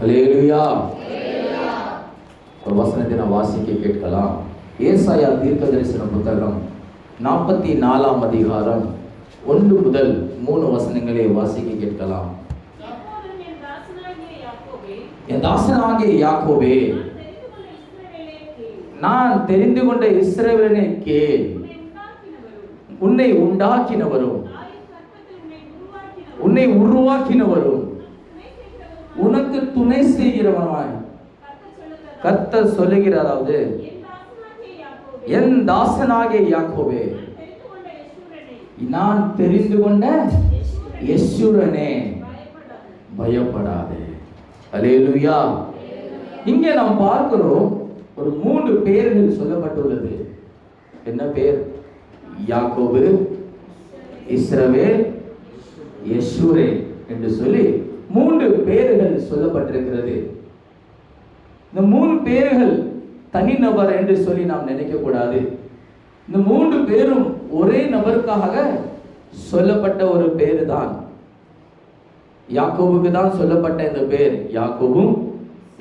ஹல்லேலூயா. ஒரு வசனத்தை நான் வாசிக்க கேட்கலாம். ஏசாயா தீர்க்கதரிசன புத்தகம் 44ஆம் அதிகாரம் 1 முதல் 3 வசனங்களை வாசிக்க கேட்கலாம். என் தாசனாகிய யாக்கோபே, நான் தெரிந்து கொண்ட இஸ்ரவேலே கேள். உன்னை உண்டாக்கினவரும் உன்னை உருவாக்கினவரும் உனக்கு துணை செய்கிறவனாய் கர்த்தர் சொல்லுகிறார். அதாவது என் தாசனாகிய யாக்கோபே, நான் தெரிந்து கொண்ட யெஷூரனே, பயப்படாதே. ஹல்லேலூயா. இங்கே நாம் பார்க்கிறோம் ஒரு 3 பெயர்கள் சொல்லப்பட்டுள்ளது. என்ன பெயர்? யாக்கோபு, இஸ்ரவேல், யெஷூரே என்று சொல்லி 3 பெயர்கள் சொல்லப்பட்டிருக்கிறது. இந்த 3 பெயர்கள் தனிநபர் என்று சொல்லி நாம் நினைக்க கூடாது. இந்த 3 பேரும் ஒரே நபருக்காக சொல்லப்பட்ட ஒரு பேர் தான். யாக்கோபுக்கு தான் சொல்லப்பட்ட இந்த பேர். யாக்கோபும்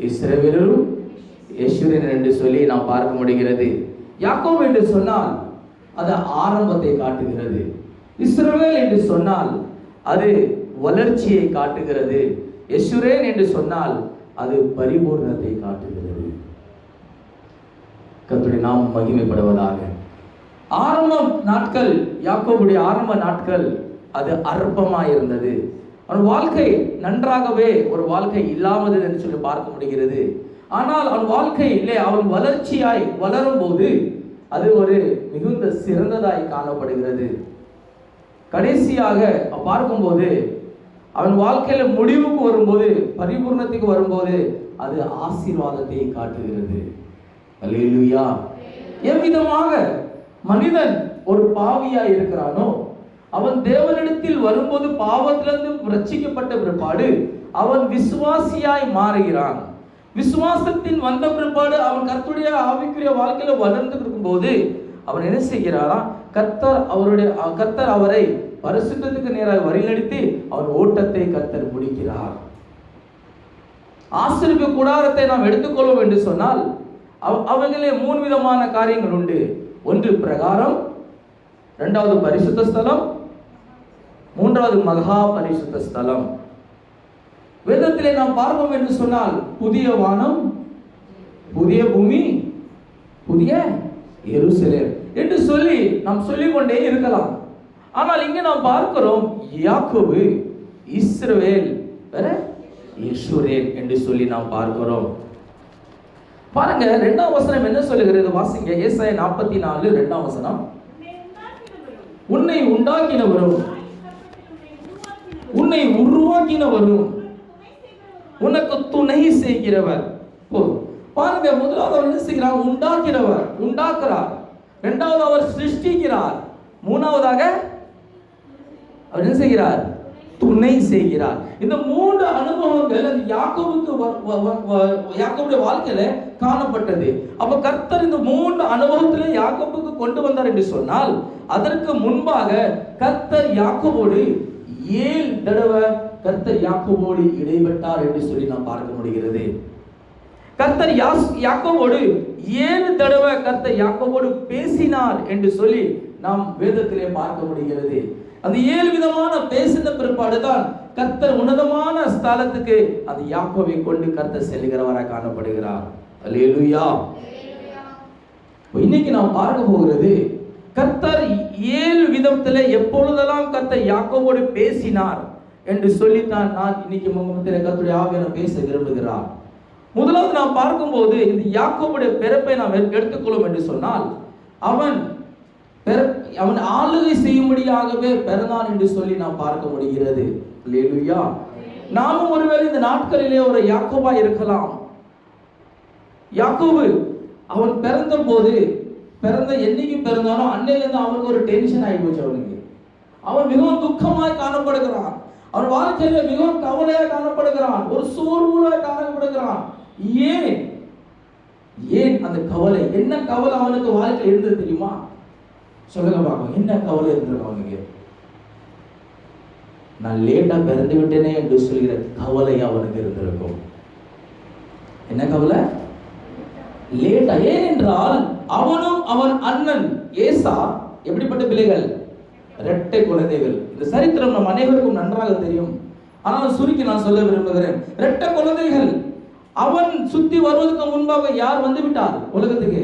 இஸ்ரவேலும் யெஷூரன் என்று சொல்லி நாம் பார்க்க முடிகிறது. யாக்கோபு என்று சொன்னால் அது ஆரம்பத்தை காட்டுகிறது. இஸ்ரவேல் என்று சொன்னால் அது வளர்ச்சியை காட்டுகிறது. யெஷூரன் என்று சொன்னால் அது பரிபூர்ணத்தை காட்டுகிறது. கர்த்தருடைய நாமம் மகிமைப்படுவதாக. ஆரம்ப நாட்கள், யாக்கோபுடைய ஆரம்ப நாட்கள் அது அற்பமாய் இருந்தது. அவன் வாழ்க்கை நன்றாகவே ஒரு வாழ்க்கை இல்லாமல் என்று சொல்லி பார்க்க முடிகிறது. ஆனால் அவன் வாழ்க்கையிலே அவன் வளர்ச்சியாய் வளரும் போது அது ஒரு மிகுந்த சிறந்ததாய் காணப்படுகிறது. கடைசியாக பார்க்கும்போது அவன் வாழ்க்கையில முடிவுக்கு வரும்போது, பரிபூர்ணத்துக்கு வரும்போது அது ஆசீர்வாதத்தை காட்டுகிறது. ஹல்லேலூயா. எவ்விதமாக மனிதன் ஒரு பாவியா இருக்கிறானோ, அவன் தேவனிடத்தில் வரும்போது பாவத்திலிருந்து ரட்சிக்கப்பட்ட பிற்பாடு அவன் விசுவாசியாய் மாறுகிறான். விசுவாசத்தின் வந்த பிற்பாடு அவன் கர்த்தருடைய ஆவிக்குரிய வாழ்க்கையில வளர்ந்து இருக்கும்போது அவன் என்ன செய்கிறாரா? கர்த்தர் அவரை பரிசுத்தத்துக்கு நேராக வழிநடத்தி அவன் ஓட்டத்தை கர்த்தர் முடிக்கிறார். ஆசீர்வாத கூடாரத்தை நாம் எடுத்துக்கொள்வோம் என்று சொன்னால் அவர்களே 3 விதமான காரியங்கள் உண்டு. ஒன்று பிரகாரம், 2வது பரிசுத்த ஸ்தலம், 3வது மகா பரிசுத்த ஸ்தலம். வேதத்திலே நாம் பார்ப்போம் என்று சொன்னால் புதிய வானம், புதிய பூமி, புதிய எருசலேம் என்று சொல்லி நாம் சொல்லிக்கொண்டே இருக்கலாம். ஆனால் இங்கே நாம் பார்க்கிறோம் யாக்கோபு, இஸ்ரவேல், யெஷூரன் என்று சொல்லி நாம் பார்க்கிறோம். பாருங்க 2ஆம் வசனம் என்ன சொல்லுகிறது? வாசிங்க. ஏசாயா 44 2ஆம் வசனம். உன்னை உண்டாக்கினவரும் உன்னை உருவாக்கினவரும் உனக்கு துணை செய்கிறவர். பாருங்க, முதலாவது அவர் என்ன செய்கிறார்? உண்டாக்கிறவர், உண்டாக்குறார். 2வது அவர் சிருஷ்டிக்கிறார். 3வதாக அவர் என்ன செய்கிறார்? துணை செய்கிறார். இந்த 3 அனுபவங்கள் அந்த யாக்கோபுடைய வாழ்க்கையில காணப்பட்டது. அப்ப கர்த்தர் இந்த 3 அனுபவத்திலே யாக்கோபுக்கு கொண்டு வந்தார் என்று சொன்னால், அதற்கு முன்பாக கர்த்தர் யாக்கோபோடு 7 தடவை கர்த்தர் யாக்கோபோடு இடைப்பட்டார் என்று சொல்லி நாம் பார்க்க முடிகிறது. கர்த்தர் யாக்கோபோடு 7 தடவை கர்த்தர் யாக்கோபோடு பேசினார் என்று சொல்லி நாம் வேதத்திலே பார்க்க முடிகிறது. அந்த 7 விதமான பேசின பிற்பாடுதான் கர்த்தர் உன்னதமான ஸ்தலத்துக்கு அந்த யாக்கோபை கொண்டு கர்த்தர் செல்கிறவராக காணப்படுகிறார். அல்லேலூயா. இன்னைக்கு நாம் பார்க்க போகிறது, கர்த்தர் 7 விதத்திலே எப்பொழுதெல்லாம் கர்த்தர் யாக்கோபோடு பேசினார் என்று சொல்லித்தான் நான் இன்னைக்கு முகமத்தில் கர்த்தருடைய ஆவியானவர் பேச விரும்புகிறார். முதலாவது நாம் பார்க்கும்போது இந்த யாக்கோபுடைய பிறப்பை நாம் எடுத்துக்கொள்ளும் என்று சொன்னால், அவன் ஆளுகை செய்யும்படியாகவே பிறந்தான் என்று சொல்லி நாம் பார்க்க முடிகிறது. அல்லேலூயா. நாமும் ஒருவேளை இந்த நாட்களிலே ஒரு யாக்கோபா இருக்கலாம். யாக்கோபு அவன் பிறந்த போது, என்னைக்கு பிறந்தானோ அன்னையிலிருந்து அவனுக்கு ஒரு டென்ஷன் ஆகி போச்சு. அவன் மிகவும் துக்கமாய் காணப்படுகிறான். அவன் வாழ்க்கையில மிகவும் கவலையாக காணப்படுகிறான். ஒரு சோர்வுலாய் காணப்படுகிறான். ஏன் அந்த கவலை? என்ன கவலை அவனுக்கு வாழ்க்கையில் இருந்தது தெரியுமா? சொல்லுங்க பார்ப்போம். என்ன கவலை இருந்திருக்கும் அவனுக்கு? நான் லேட்டா பிறந்து விட்டேனே என்று சொல்கிற கவலை அவனுக்கு இருந்திருக்கும். என்ன கவலை? லேட்டா. ஏனென்றால் அவனும் அவன் அண்ணன் ஏசா எப்படிப்பட்ட பிள்ளைகள்? இரட்டை குழந்தைகள். இந்த சரித்திரம் நம் அனைவருக்கும் நன்றாக தெரியும். ஆனால் சுருக்கி நான் சொல்ல விரும்புகிறேன். இரட்டை குழந்தைகள். அவன் சுத்தி வருவதற்கு முன்பாக யார் வந்து விட்டார் உலகத்துக்கு?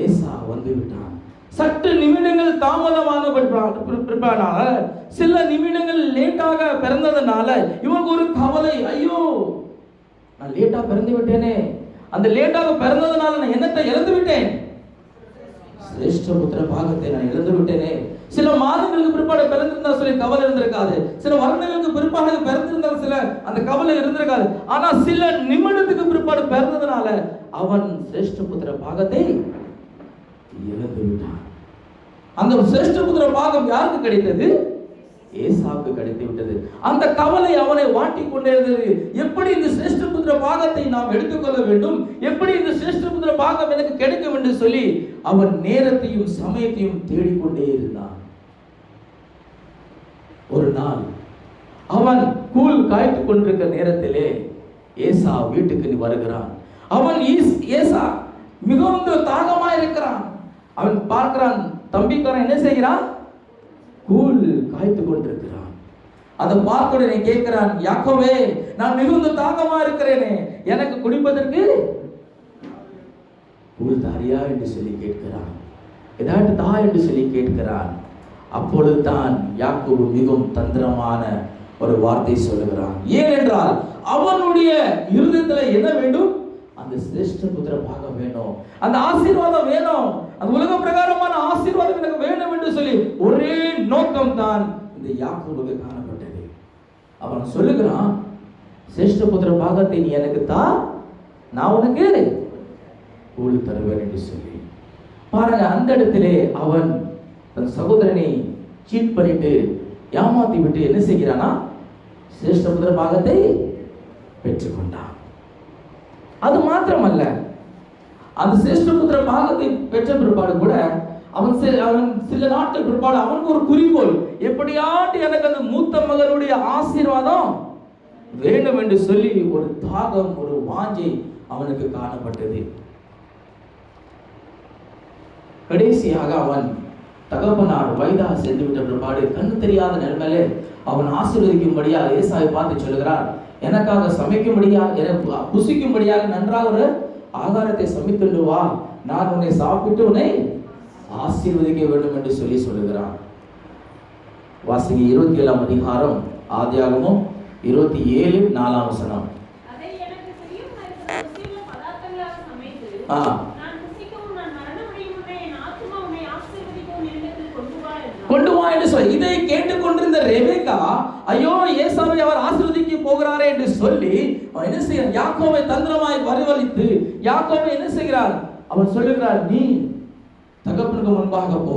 ஏசா வந்து விட்டான். சற்று நிமிடங்கள் தாமதமான சில நிமிடங்கள் லேட்டாக பிறந்ததுனால இவனுக்கு ஒரு கவலை. ஐயோ, நான் லேட்டா பிறந்து விட்டேனே. அந்த லேட்டாக பிறந்ததுனால நான் என்னத்தை இழந்து விட்டேன்? சிரேஷ்ட புத்திர பாகத்தை நான் இழந்து விட்டேனே. சில மாதங்களுக்கு பிற்பாடு பிறந்திருந்தா சொல்லி கவலை இருந்திருக்காது. சில வருடங்களுக்கு பிற்பாடு பிறந்திருந்தால் சில அந்த கவலை இருந்திருக்காது. ஆனா சில நிமிடத்துக்கு பிற்பாடு பிறந்ததுனால அவன் சிரேஷ்ட புத்திர பாகத்தை இழந்து விட்டான். அந்த சிரேஷ்ட புத்திர பாகம் யாருக்கு கிடைத்தது? ஏசாவுக்கு கிடைத்து விட்டது. அந்த கவலை அவனை வாட்டி கொண்டே இருந்தது. எப்படி இந்த சிரேஷ்ட புத்திர பாகத்தை நாம் எடுத்துக்கொள்ள வேண்டும், எப்படி இந்த சிரேஷ்ட புத்திர பாகம் எனக்கு கிடைக்கும் என்று சொல்லி அவன் நேரத்தையும் சமயத்தையும் தேடிக்கொண்டே இருந்தான். ஒரு நாள் அவன் கூழ் காய்த்து கொண்டிருக்கிற நேரத்திலே ஏசா வீட்டுக்கு வருகிறான். அவன் ஏசா மிகவும் தாகமா இருக்கிறான். அவன் பார்க்கிறான், தம்பிக்காரன் என்ன செய்கிறான்? கூழ் காய்த்து கொண்டிருக்கிறான். அதை பார்த்த உடனே கேட்கிறான், யாக்கோவே, நான் மிகுந்த தாகமா இருக்கிறேனே, எனக்கு குடிப்பதற்கு கூழ் தாரியா என்று சொல்லி கேட்கிறான். ஏதாட்டு தா என்று சொல்லி கேட்கிறான். அப்பொழுதுதான் யாக்கோபு மிகவும் தந்திரமான ஒரு வார்த்தை சொல்லுகிறான். ஏனென்றால் அவனுடைய இருதயத்தில் என்ன வேண்டும்? அந்த சிரேஷ்ட புத்திர பாகம் வேணும், அந்த ஆசீர்வாதம் வேணும், அந்த உலக பிரகாரமான ஆசீர்வாதம் எனக்கு வேணும் என்று சொல்லி ஒரே நோக்கம் தான் இந்த யாக்கோபுக்கு காணப்பட்டது. அவன் சொல்லுகிறான், சிரேஷ்ட புத்திர பாகத்தை நீ எனக்கு தா, நான் உனக்கு கூழ் தருவேன் என்று சொல்லி. பாருங்க, அந்த இடத்திலே அவன் தன் சகோதரனை சீட் பண்ணிட்டு ஏமாத்தி விட்டு என்ன செய்கிறானா? சிரேஷ்ட புத்திர பாகத்தை பெற்றுக்கொண்டான். அது மாத்திரமல்ல, அந்த சிரேஷ்ட புத்திர பாகத்தை பெற்ற பிற்பாடு கூட அவன் சில நாட்கள் பிற்பாடு அவனுக்கு ஒரு குறிக்கோள், எப்படியாட்டு எனக்கு அந்த மூத்த மகனுடைய ஆசீர்வாதம் வேண்டும் என்று சொல்லி ஒரு தாகம், ஒரு வாஞ்சை அவனுக்கு காணப்பட்டது. கடைசியாக அவன் தகப்பனார் வயதாக சென்று விட்ட பிற்பாடு கண்ணு தெரியாத நிலைமையிலே அவன் ஆசீர்வதிக்கும்படியா ஏசாவை பார்த்து சொல்லுகிறார், எனக்காக சமைக்கும்படியா, எனக்கு புசிக்கும்படியாக நன்றாக ஒரு ஆகாரத்தை சமைத்து வா, நான் உன்னை சாப்பிட்டு உன்னை ஆசீர்வதிக்க வேண்டும் என்று சொல்லி சொல்லுகிறான். வாசிங்க 27ஆம் அதிகாரம் ஆதியாகமம் 27:4. கொண்டு வா என்று சொல்லி இதை கேட்டுக்கொண்டிருந்த ரெபெக்கா, ஐயோ, ஏசாவை அவர் ஆசீர்வதிக்க போகிறாரே என்று சொல்லி என்ன செய்கிறார்? யாக்கோபை தந்திரமாய் வரவழைத்து யாக்கோபை என்ன செய்கிறார்? அவன் சொல்லுகிறார், நீ தகப்பனுக்கு முன்பாக போ.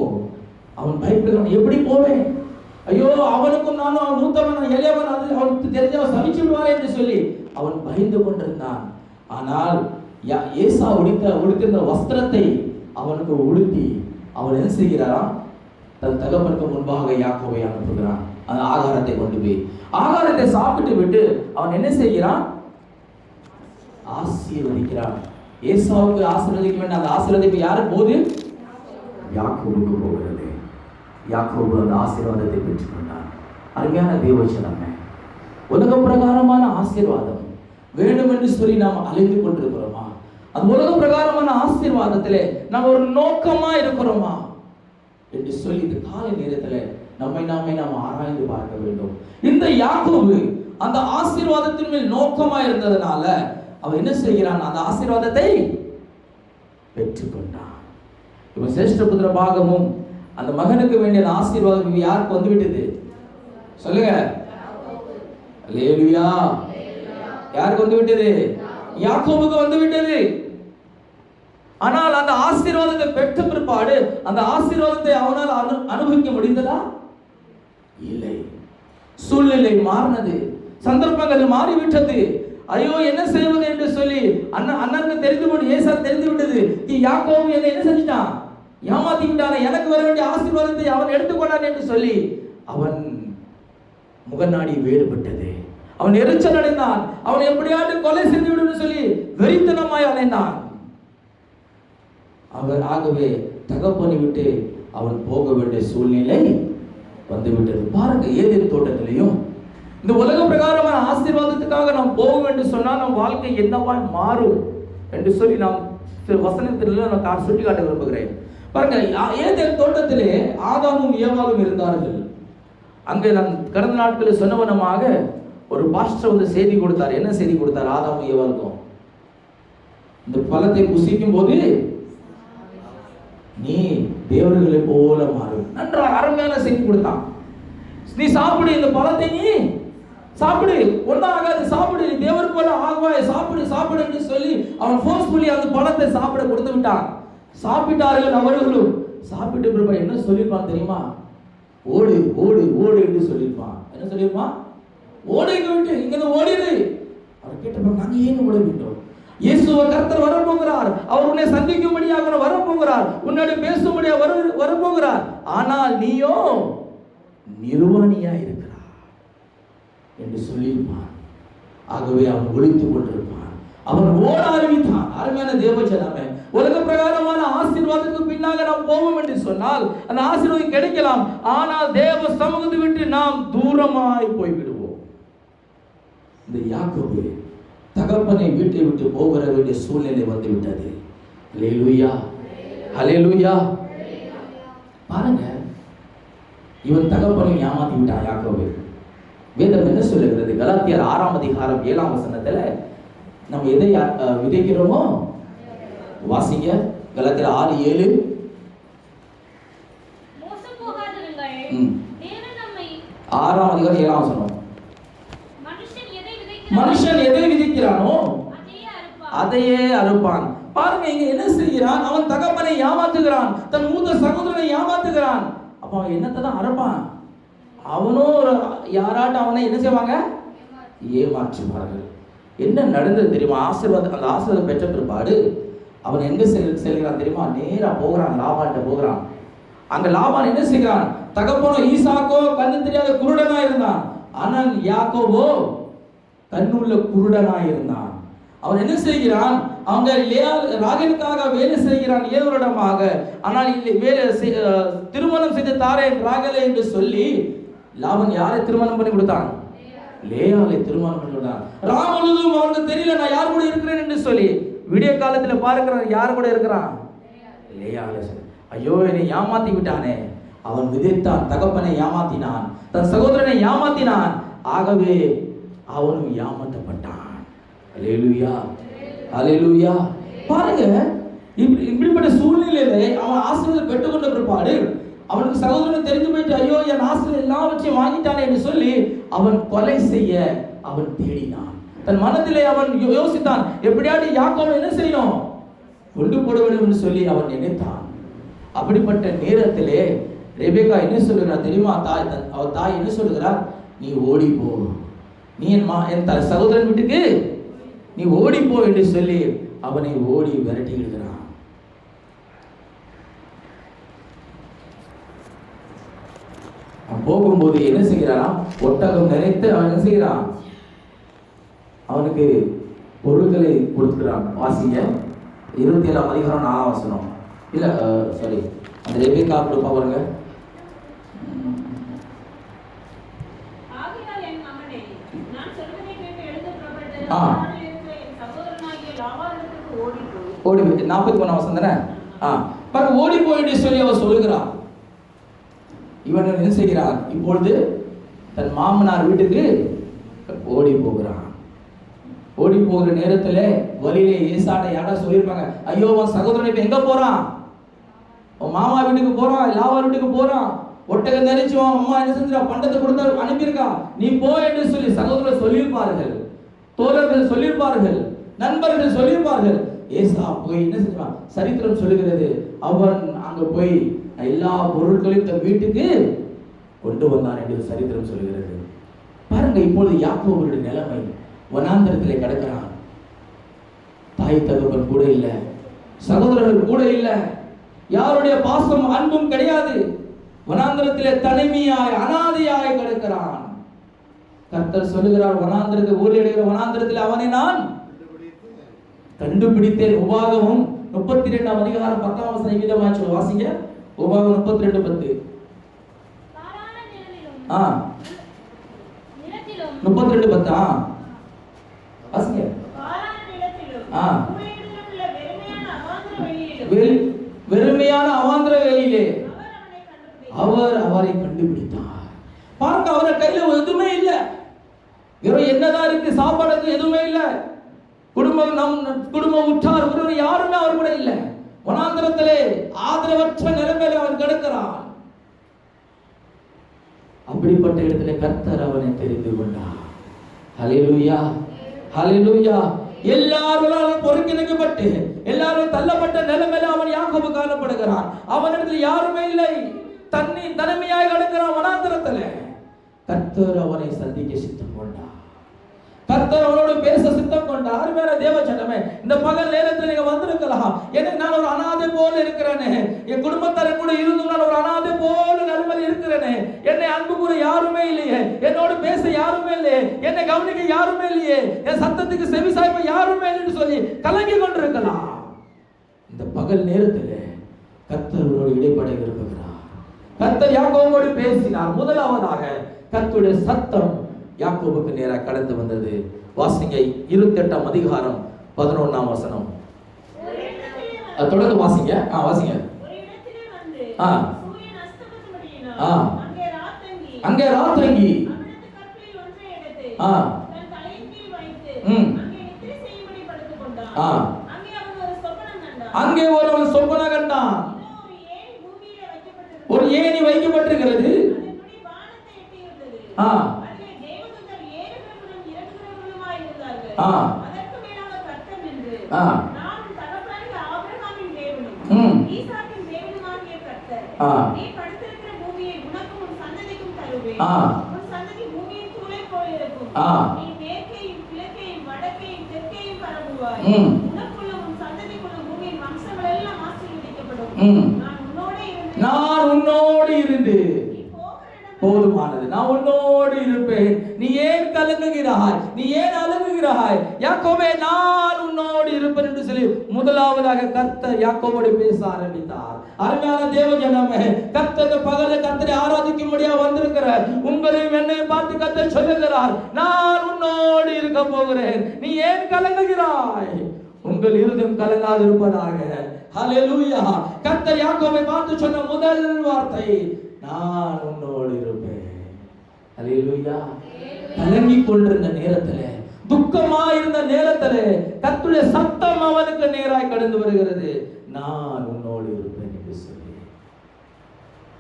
அவன் பயப்படுகிறான், எப்படி போவேன்? ஐயோ, அவனுக்கும் நானும், அவன் மூத்தவன் எளியவன், அது அவனுக்கு தெரிஞ்சவன் சமைச்சு விடுவாரே என்று சொல்லி அவன் பயந்து கொண்டிருந்தான். ஆனால் ஏசா உடுத்திருந்த வஸ்திரத்தை அவனுக்கு உடுத்தி அவன் என்ன செய்கிறாராம்? தன் தகப்பனுக்கு முன்பாக யாக்கோபை அனுப்புகிறான். அந்த ஆகாரத்தை கொண்டு போய் ஆகாரத்தை சாப்பிட்டு விட்டு அவன் என்ன செய்கிறான்? ஆசீர்வதிக்கிறான். ஏசாவுக்கு ஆசீர்வதிக்க வேண்டிய அந்த ஆசீர்வதிப்பு யாரு போது? யாக்கோபுக்கு போகிறது. யாக்கோபு அந்த ஆசீர்வாதத்தை பெற்றுக்கொண்டான். அருமையான தேவஜனமே, உலக பிரகாரமான ஆசீர்வாதம் வேண்டும் என்று சொல்லி நாம் அலைந்து கொண்டிருக்கிறோமா? அந்த உலக பிரகாரமான ஆசீர்வாதத்திலே நாம் ஒரு நோக்கமா இருக்கிறோமா என்று சொல்லி இந்த காலை நேரத்தில் நாம் ஆராய்ந்து பார்க்க வேண்டும். இந்த யாக்கோபு அந்த ஆசீர்வாதத்தின் மேல் நோக்கமா இருந்ததனால அவன் என்ன செய்கிறான்? அந்த ஆசீர்வாதத்தை பெற்றுக்கொண்டான். இவன் சிரேஷ்ட புத்திர பாகமும் அந்த மகனுக்கு வேண்டிய ஆசீர்வாதம் யாருக்கு வந்து விட்டது? சொல்லுங்க, அல்லேலூயா. யாருக்கு வந்து விட்டது? யாக்கோபுக்கு வந்து விட்டது. ஆனால் அந்த ஆசீர்வாதத்தை பெற்ற பிற்பாடு அந்த ஆசீர்வாதத்தை அவனால் அனுபவிக்க முடிந்ததா? இல்லை. சூழ்நிலை மாறினது, சந்தர்ப்பங்கள் மாறிவிட்டது. ஐயோ, என்ன செய்வது என்று சொல்லி அண்ணனுக்கு தெரிந்து ஏசா தெரிந்து விட்டது. யாக்கோபு என்ன செஞ்சிட்டான்? ஏமாத்தி விட்டான, எனக்கு வர வேண்டிய ஆசீர்வாதத்தை அவன் எடுத்துக்கொண்டான் என்று சொல்லி அவன் முகநாடி வேறுபட்டது. அவன் எரிச்சல் அடைந்தான். அவன் எப்படியாவது கொலை செய்து விடும் சொல்லி வெறித்தனமாய் அலைந்தான். அவர் ஆகவே தகப்பனை விட்டு அவன் போக வேண்டிய சூழ்நிலை வந்துவிட்டது. பாருங்க, ஏதேன் தோட்டத்திலையும் இந்த உலக பிரகாரமான ஆசீர்வாதத்துக்காக நாம் போக வேண்டும் சொன்னால் நம் வாழ்க்கை என்னவா மாறும் என்று சொல்லி நாம் வசனத்தில் நான் சுட்டி காட்ட விரும்புகிறேன். பாருங்க, ஏதேன் தோட்டத்திலே ஆதாமும் ஏவாளும் இருந்தார்கள். அங்கே நான் கடந்த நாட்களில் சொன்னவனமாக ஒரு பாஸ்டர் வந்து செய்தி கொடுத்தார். என்ன செய்தி கொடுத்தார்? ஆதாமும் ஏவாளுக்கும் இந்த பழத்தை புசிக்கும் போது நீ தேவர்களை போல மாறும். நன்றாக அருமையான செய்தி கொடுத்தான். நீ சாப்பிடு, இந்த பழத்தை நீ சாப்பிடு, ஒன்றாகாது, சாப்பிடு, நீ தேவர் போல ஆகுவாய், சாப்பிடு சாப்பிடு என்று சொல்லி அவன் ஃபோர்ஸ்ஃபுல்லி அந்த பழத்தை சாப்பிட கொடுத்து விட்டான். சாப்பிட்டார்கள் அவர்களும். சாப்பிட்டு பிறகு என்ன சொல்லியிருப்பான் தெரியுமா? ஓடு ஓடு ஓடு என்று சொல்லியிருப்பான். என்ன சொல்லியிருப்பான்? ஓடு விட்டு இங்க ஓடிடு. அவர் கேட்டப்ப நாங்க ஏன் ஓட வேண்டும்? இயேசுவை கர்த்தர் வரப்போகிறார். அவர் உன்னை சந்திக்கும்படியாக வரப்போகிறார். உன்னோட பேசும்படியாக வரப்போகிறார். ஆனால் நீயோ நிர்வாணியா இருக்கிறார் என்று சொல்லியிருப்பான். ஆகவே அவன் ஒழித்துக் கொண்டிருப்பான். அவன் ஓட ஆரம்பித்தான். அருமையான தேவஜனமே, உலக பிரகாரமான ஆசீர்வாதத்துக்கு பின்னாக நாம் போவோம் என்று சொன்னால் அந்த ஆசீர்வாதம் கிடைக்கலாம். ஆனால் தேவ சமூகத்தை விட்டு நாம் தூரமாய் போய்விடுவோம். இந்த யாக்கோபு தகப்பனை வீட்டை விட்டு போகிற வேண்டிய சூழ்நிலை வந்துவிட்டது. ஹல்லேலூயா, ஹல்லேலூயா. பாருங்க, இவன் தகப்பனை ஏமாத்தி விட்டான் யாக்கோபு. வேதம் என்ன சொல்லுகிறது? கலாத்தியர் 6ஆம் அதிகாரம் 7ஆம் வசனத்துல நம்ம எதை விதைக்கிறோமோ வாசிங்க. கலாத்தியர் 6:7. ஆறாம் அதிகாரம் 7ஆம் வசனம். மனுஷன் எதை விதைக்கிறானோ அதையே அறுப்பான். பாருங்க, இங்க என்ன செய்கிறான்? அவன் தகப்பனை ஏமாத்துகிறான், தன் மூத்த சகோதரனை ஏமாத்துகிறான். அப்ப அவன் என்னத்தை தான் அறுப்பான்? அவனும் யாராட்டும் அவனை என்ன செய்வாங்க? ஏமாற்றுவார்கள். என்ன நடந்தது தெரியுமா? ஆசீர்வாதம், அந்த ஆசீர்வாதம் பெற்ற பிற்பாடு அவன் எங்க செல்கிறான் தெரியுமா? நேரா போகிறான், லாபான்ட்ட போகிறான். அங்க லாபான் என்ன செய்கிறான்? தகப்பனோ ஈசாக்கோ கண்ணு தெரியாத குருடனா இருந்தான். ஆனால் யாக்கோபோ கண்ணுள்ள குருடனா இருந்தான். அவன் என்ன செய்கிறான்? அவங்க ராகேலுக்காக வேலை செய்கிறான் 7 வருடமாக. ஆனால் திருமணம் செய்து தாரேன் ராகேலை என்று சொல்லி லாபன் யாரை திருமணம் பண்ணி கொடுத்தான்? லேயாளை திருமணம் பண்ணி கொடுத்தான். ராமனும் அவனுக்கு தெரியல நான் யார் கூட இருக்கிறேன் என்று சொல்லி விடிய காலத்துல பார்க்கிறான். யார் கூட இருக்கிறான்? லேயாளை. ஐயோ, என்னை ஏமாத்தி விட்டானே. அவன் விதைத்தான், தகப்பனை ஏமாத்தினான், தன் சகோதரனை ஏமாத்தினான். ஆகவே அவனும் ஏமாற்றப்பட்டான். அல்லேலூயா, அல்லேலூயா. பாருங்க, இப்படிப்பட்ட சூழ்நிலையில அவன் ஆசீர்வாதம் பெற்றுக்கொண்ட பிற்பாடு அவனுக்கு சகோதரன் தெரிஞ்சு போயிட்டு ஐயோ என் ஆசீர்வாதம் எல்லாவற்றையும் வாங்கிட்டானே என்று சொல்லி அவன் கொலை செய்ய அவன் தேடினான். தன் மனதிலே அவன் யோசித்தான், எப்படியாவது யாக்கோபை என்ன செய்யணும், கொண்டு போட வேண்டும் என்று சொல்லி அவன் நினைத்தான். அப்படிப்பட்ட நேரத்திலே ரெபெக்கா என்ன சொல்லுகிறார் தெரியுமா? அவள் தாய் என்ன சொல்லுகிறார்? நீ ஓடி போ, நீ என் சகோதரன் வீட்டுக்கு நீ ஓடி போ என்று சொல்லி அவனை ஓடி விரட்டி விடுகிறான். போகும்போது என்ன செய்கிறான்? ஒட்டகம் நிறைத்து அவன் என்ன செய்கிறான்? அவனுக்கு பொருட்களை கொடுக்கிறான். வாசிங்க 27ஆம் அதிகாரம் 4ஆம் வசனம். இல்ல சாரி, அந்த ரெபெக்கா கொடுப்பா பாருங்க. ஓடி 43ஆம் வசனம் தானே? பாருங்க, ஓடி போயிட்டு சொல்லி அவன் சொல்லுகிறான். இவன் என்ன செய்கிறான்? இப்பொழுது தன் மாமனார் வீட்டுக்கு ஓடி போகிறான். ஓடி போகிற நேரத்துல வழியிலே ஏசாட்ட யாரா சொல்லியிருப்பாங்க, ஐயோ உன் சகோதரன் இப்ப எங்க போறான்? உன் மாமா வீட்டுக்கு போறான், லாவார் வீட்டுக்கு போறான், ஒட்டகம் தரிச்சு அம்மா என்ன செஞ்சா பண்டத்தை கொடுத்து அனுப்பியிருக்கா, நீ போ என்று சொல்லி சகோதரர் சொல்லியிருப்பார்கள், தோழர்கள் சொல்லியிருப்பார்கள், நண்பர்கள் சொல்லியிருப்பார்கள். ஏசா போய் என்ன செஞ்சான்? சரித்திரம் சொல்லுகிறது, அவன் அங்க போய் எல்லா பொருட்களையும் தன் வீட்டுக்கு கொண்டு வந்தான் என்று சரித்திரம் சொல்லுகிறது. பாருங்க, இப்பொழுது யாக்கோபுடைய நிலைமை. வனாந்தரத்திலே கிடக்கிறான். தாய் தகப்பன் கூட இல்ல, சகோதரர்கள் கூட இல்ல, யாருடைய பாசம் அன்பும் கிடையாது. வனாந்தரத்திலே தனிமையாய் அனாதையாய் கிடக்கிறான். கர்த்தர் சொல்லுகிறார், வனாந்தரத்தை ஊழியடுகிற வனாந்தரத்தில் அவனை நான் கண்டுபிடித்தேன். உபாகமம் 32ஆம் அதிகாரம் 10ஆம் வசனம் விதமாச்சு வாசிங்க. உபாகமம் 32:10. 32:10 வாசிங்க. வெறுமையான அவாந்திர வெளியிலே அவர் அவரை கண்டுபிடித்தார். பாருங்க, அவரை கையில எதுவுமே இல்லை. வெறும் என்னதான் இருக்கு, சாப்பாடுக்கு எதுவுமே இல்லை. குடும்பம் உற்றார் ஒருவர் யாருமே அவர் கூட இல்லை. வனாந்திரத்திலே ஆதரவற்ற நிலைமையில அவன் கிடக்கிறான். அப்படிப்பட்ட இடத்துல கர்த்தர் அவனை தெரிந்து கொண்டார். ஹல்லேலூயா, ஹல்லேலூயா. எல்லாரும் பொறுக்கிணைக்கப்பட்டு எல்லாரும் தள்ளப்பட்ட நிலைமையில அவன் யாக்கோபு காணப்படுகிறான். அவனிடத்தில் யாருமே இல்லை, தனிமையாக கிடக்கிறான் வனாந்திரத்துல. கர்த்தர் அவனை சந்திக்க சித்தம் கொண்டார். கர்த்தர் அவனோடு பேச சித்தம் கொண்டார். அருமையான தேவஜனமே, இந்த பகல் நேரத்தில் நீங்க வந்திருக்கலாம். எனக்கு நான் ஒரு அனாதை போல இருக்கிறேனே, என் குடும்பத்தார் கூட இருந்தும் நான் ஒரு அனாதை போல நிலைமையில் இருக்கிறேனே, என்னை அன்பு கூற யாருமே இல்லையே, என்னோடு பேச யாருமே இல்லையே, என்னை கவனிக்க யாருமே இல்லையே, என் சத்தத்துக்கு செவி சாய்ப்ப யாருமே இல்லைன்னு சொல்லி கலங்கி கொண்டிருக்கலாம். இந்த பகல் நேரத்தில் கர்த்தரோடு இடைப்பட விரும்புகிறார். கர்த்தர் யாக்கோபோடு பேசினார். முதலாவதாக கர்த்தருடைய சத்தம் யாக்கோபுக்கு நேராக கடந்து வந்தது. வாசிங்க 28ஆம் அதிகாரம் 11ஆம் வசனம். தொடர்ந்து வாசிங்க. வாசிங்க. அங்கே ராத்தங்கி அங்கே ஒரு சொப்பன கண்டான். ஒரு ஏணி வைக்கப்பட்டிருக்கிறது. நான் உன்னோடு இருந்து போதுமானது, நான் உன்னோடு இருப்பேன். நீ ஏன் கலங்குகிறாய், நீ ஏன் அலங்குகிறாய்? யாக்கோபே, நான் உன்னோடு இருப்பேன் என்று சொல்லி முதலாவதாக கர்த்தர் யாக்கோபோடு பேச ஆரம்பித்தார். அருமையான தேவஜனமே, கர்த்தர் பகல கர்த்தரை ஆராதிக்க முடியா வந்திருக்கிற உங்களையும் என்னையும் பார்த்து கர்த்தர் சொல்லுகிறார், நான் உன்னோடு இருக்க போகிறேன். நீ ஏன் கலங்குகிறாய்? உங்கள் இருதயம் கலங்காது இருப்பதாக. ஹல்லேலூயா. கர்த்தர் யாக்கோபை பார்த்து சொன்ன முதல் வார்த்தை, நான் உன்னோடு இருப்பேன். ஹல்லேலூயா. கலங்கிக் கொண்டிருந்த நேரத்திலே, துக்கமா இருந்த நேரத்திலே கர்த்தருடைய சத்தம் அவனுக்கு நேராய் கடந்து வருகிறது. நான் உன்னோடு இருப்பேன் என்று சொல்லி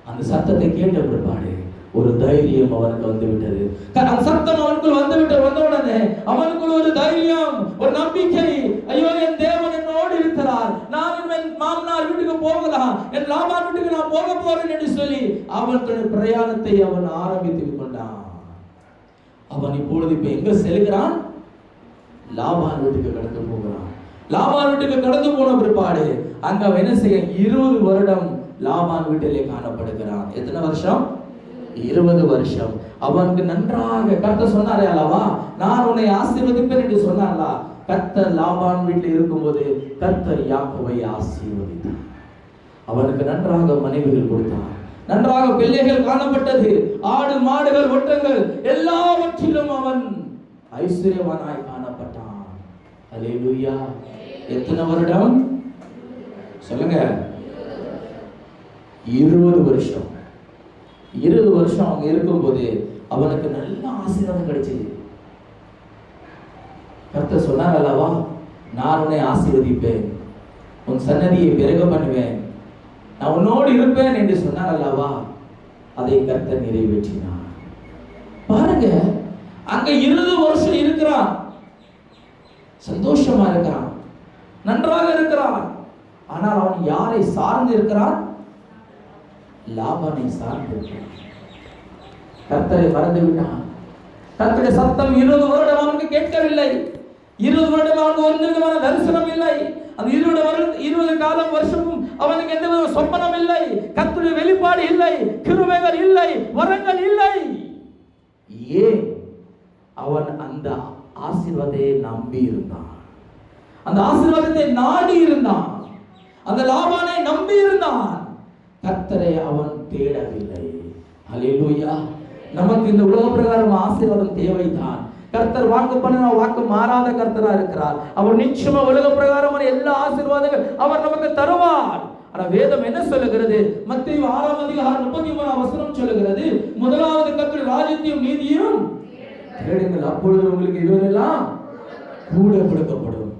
அந்த சத்தத்தை கேட்ட பிற்பாடு ஒரு தைரியம் அவனுக்கு வந்து விட்டது. அந்த சத்தம் அவனுக்குள் வந்த உடனே அவனுக்குள் ஒரு தைரியம், ஒரு நம்பிக்கை. ஐயோ, என் தேவன் என்னோடு இருக்கிறார், நான் என் மாமனார் வீட்டுக்கு போகலாம், என் லாபான் வீட்டுக்கு நான் போக போறேன் என்று சொல்லி அவன் தன் பிரயாணத்தை அவன் ஆரம்பித்து கொண்டான். அவன் இப்பொழுது இப்ப எங்க செல்கிறான்? லாபான் வீட்டுக்கு கடந்து போகிறான். லாபான் வீட்டுக்கு கடந்து போன பிற்பாடு அங்க என்ன செய்ய 20 வருடம் லாபான் வீட்டிலே காணப்படுகிறான். எத்தனை வருஷம்? 20 வருஷம். அவனுக்கு நன்றாக கர்த்தர் சொன்னாரே அல்லவா, நான் உன்னை ஆசீர்வதிப்பேன் என்று சொன்னாரா. கர்த்தர் லாபான் வீட்டில் இருக்கும்போது கர்த்தர் யாக்கோபை ஆசீர்வதித்தார். அவனுக்கு நன்றாக மனைவிகள் கொடுத்தார், நன்றாக பிள்ளைகள் காணப்பட்டது, ஆடு மாடுகள் ஒட்டங்கள் எல்லாவற்றிலும் அவன் ஐஸ்வர்யவானாய் காணப்பட்டான். அல்லேலூயா. எத்தனை வருடம் சொல்லுங்க? 20 வருஷம். 20 வருஷம் அவங்க இருக்கும்போது அவனுக்கு நல்ல ஆசீர்வாதம் கிடைச்சது. கர்த்தர் சொன்னார் அல்லவா, நான் உன்னை ஆசீர்வதிப்பேன், உன் சன்னதியை பெருக பண்ணுவேன், நான் உன்னோடு இருப்பேன் என்று சொன்னார் அல்லவா. அதை கர்த்தர் நிறைவேற்றினார். பாருங்க, அங்க 20 வருஷம் இருக்கிறான், சந்தோஷமா இருக்கிறான், நன்றாக இருக்கிறான். ஆனால் அவன் யாரை சார்ந்து இருக்கிறான்? லாபானை சார்ந்து இருக்கிறான். கர்த்தரை மறந்து விட்டான். கர்த்தருடைய சத்தம் 20 வருடம் அவனுக்கு கேட்கவில்லை. 20 வருடம் அவனுக்கு ஒரு விதமான தரிசனம் இல்லை. அந்த 20 வருஷமும் அவனுக்கு எந்த வித சொப்பனம் இல்லை, கர்த்தருடைய வெளிப்பாடு இல்லை, கிருபைகள் இல்லை, வரங்கள் இல்லை. ஏன்? அவன் அந்த ஆசீர்வாதத்தை நம்பி இருந்தான். அந்த ஆசீர்வாதத்தை நாடி இருந்தான், அந்த லாபானை நம்பி இருந்தான். கர்த்தரை அவன் தேடவில்லை. ஹல்லேலூயா. நமக்கு இந்த உலக பிரகாரம் ஆசீர்வாதம் தேவைதான். கர்த்தர் வாக்கு பண்ணின வாக்கு மாறாத கர்த்தரா இருக்கிறார். அவர் நிச்சயமா உலக பிரகாரமான எல்லா ஆசீர்வாதங்கள் அவர் நமக்கு தருவார். ஆனா வேதம் என்ன சொல்லுகிறது? மத்தேயு 6:33 சொல்லுகிறது, முதலாவது கர்த்தருடைய ராஜ்யத்தையும் நீதியையும் தேடுங்கள், அப்பொழுது உங்களுக்கு இவையெல்லாம் கூட கொடுக்கப்படும்.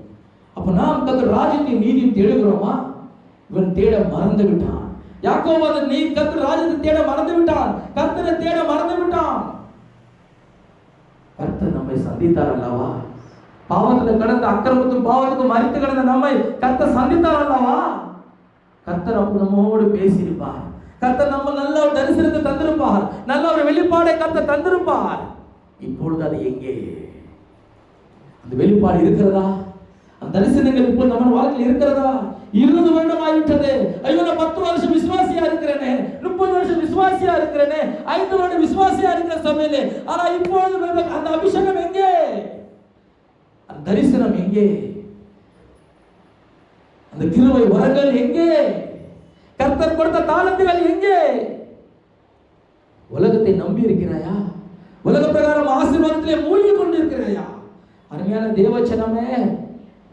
அப்ப நாம் கர்த்தர் ராஜ்யத்தையும் நீதியும் தேடுகிறோமா? இவன் தேட மறந்து விட்டான். யாக்கோபு நீ கர்த்தர் ராஜ்யத்தை தேட மறந்து விட்டான், கர்த்தரை தேட மறந்து விட்டான். கர்த்தர் நம்மை சந்தித்தார் அல்லவா? பாவத்தில் கடந்த அக்கிரமத்தும் பாவத்துக்கும் மரித்து கடந்த நம்மை கர்த்தர் சந்தித்தார் அல்லவா? கர்த்தர் அப்ப நம்மோடு பேசியிருப்பார். கர்த்தர் நம்ம நல்ல ஒரு தரிசனத்தை தந்திருப்பார், நல்ல ஒரு வெளிப்பாடை கர்த்தர் தந்திருப்பார். இப்பொழுது அது எங்கே? அந்த வெளிப்பாடு இருக்கிறதா? அந்த தரிசனங்கள் இப்போ நம்ம வாழ்க்கையில் இருக்கிறதா? 20 வருடம் ஆகிவிட்டது. ஐயோ, நான் 10 வருஷம் விசுவாசியா இருக்கிறேனே, 30 வருஷம் விசுவாசியா இருக்கிறேனே, 5 வருடம் விசுவாசியா இருக்கிற சமயத்திலே, ஆனா இப்பொழுது அந்த அபிஷேகம் எங்கே? அந்த தரிசனம் எங்கே? அந்த கிருபை வரங்கள் எங்கே? கர்த்தர் கொடுத்த தாளந்துகள் எங்கே? உலகத்தை நம்பி இருக்கிறாயா? உலக பிரகாரம் ஆசீர்வாதத்திலே மூழ்கி கொண்டு இருக்கிறாயா? அருமையான தேவச்சனமே,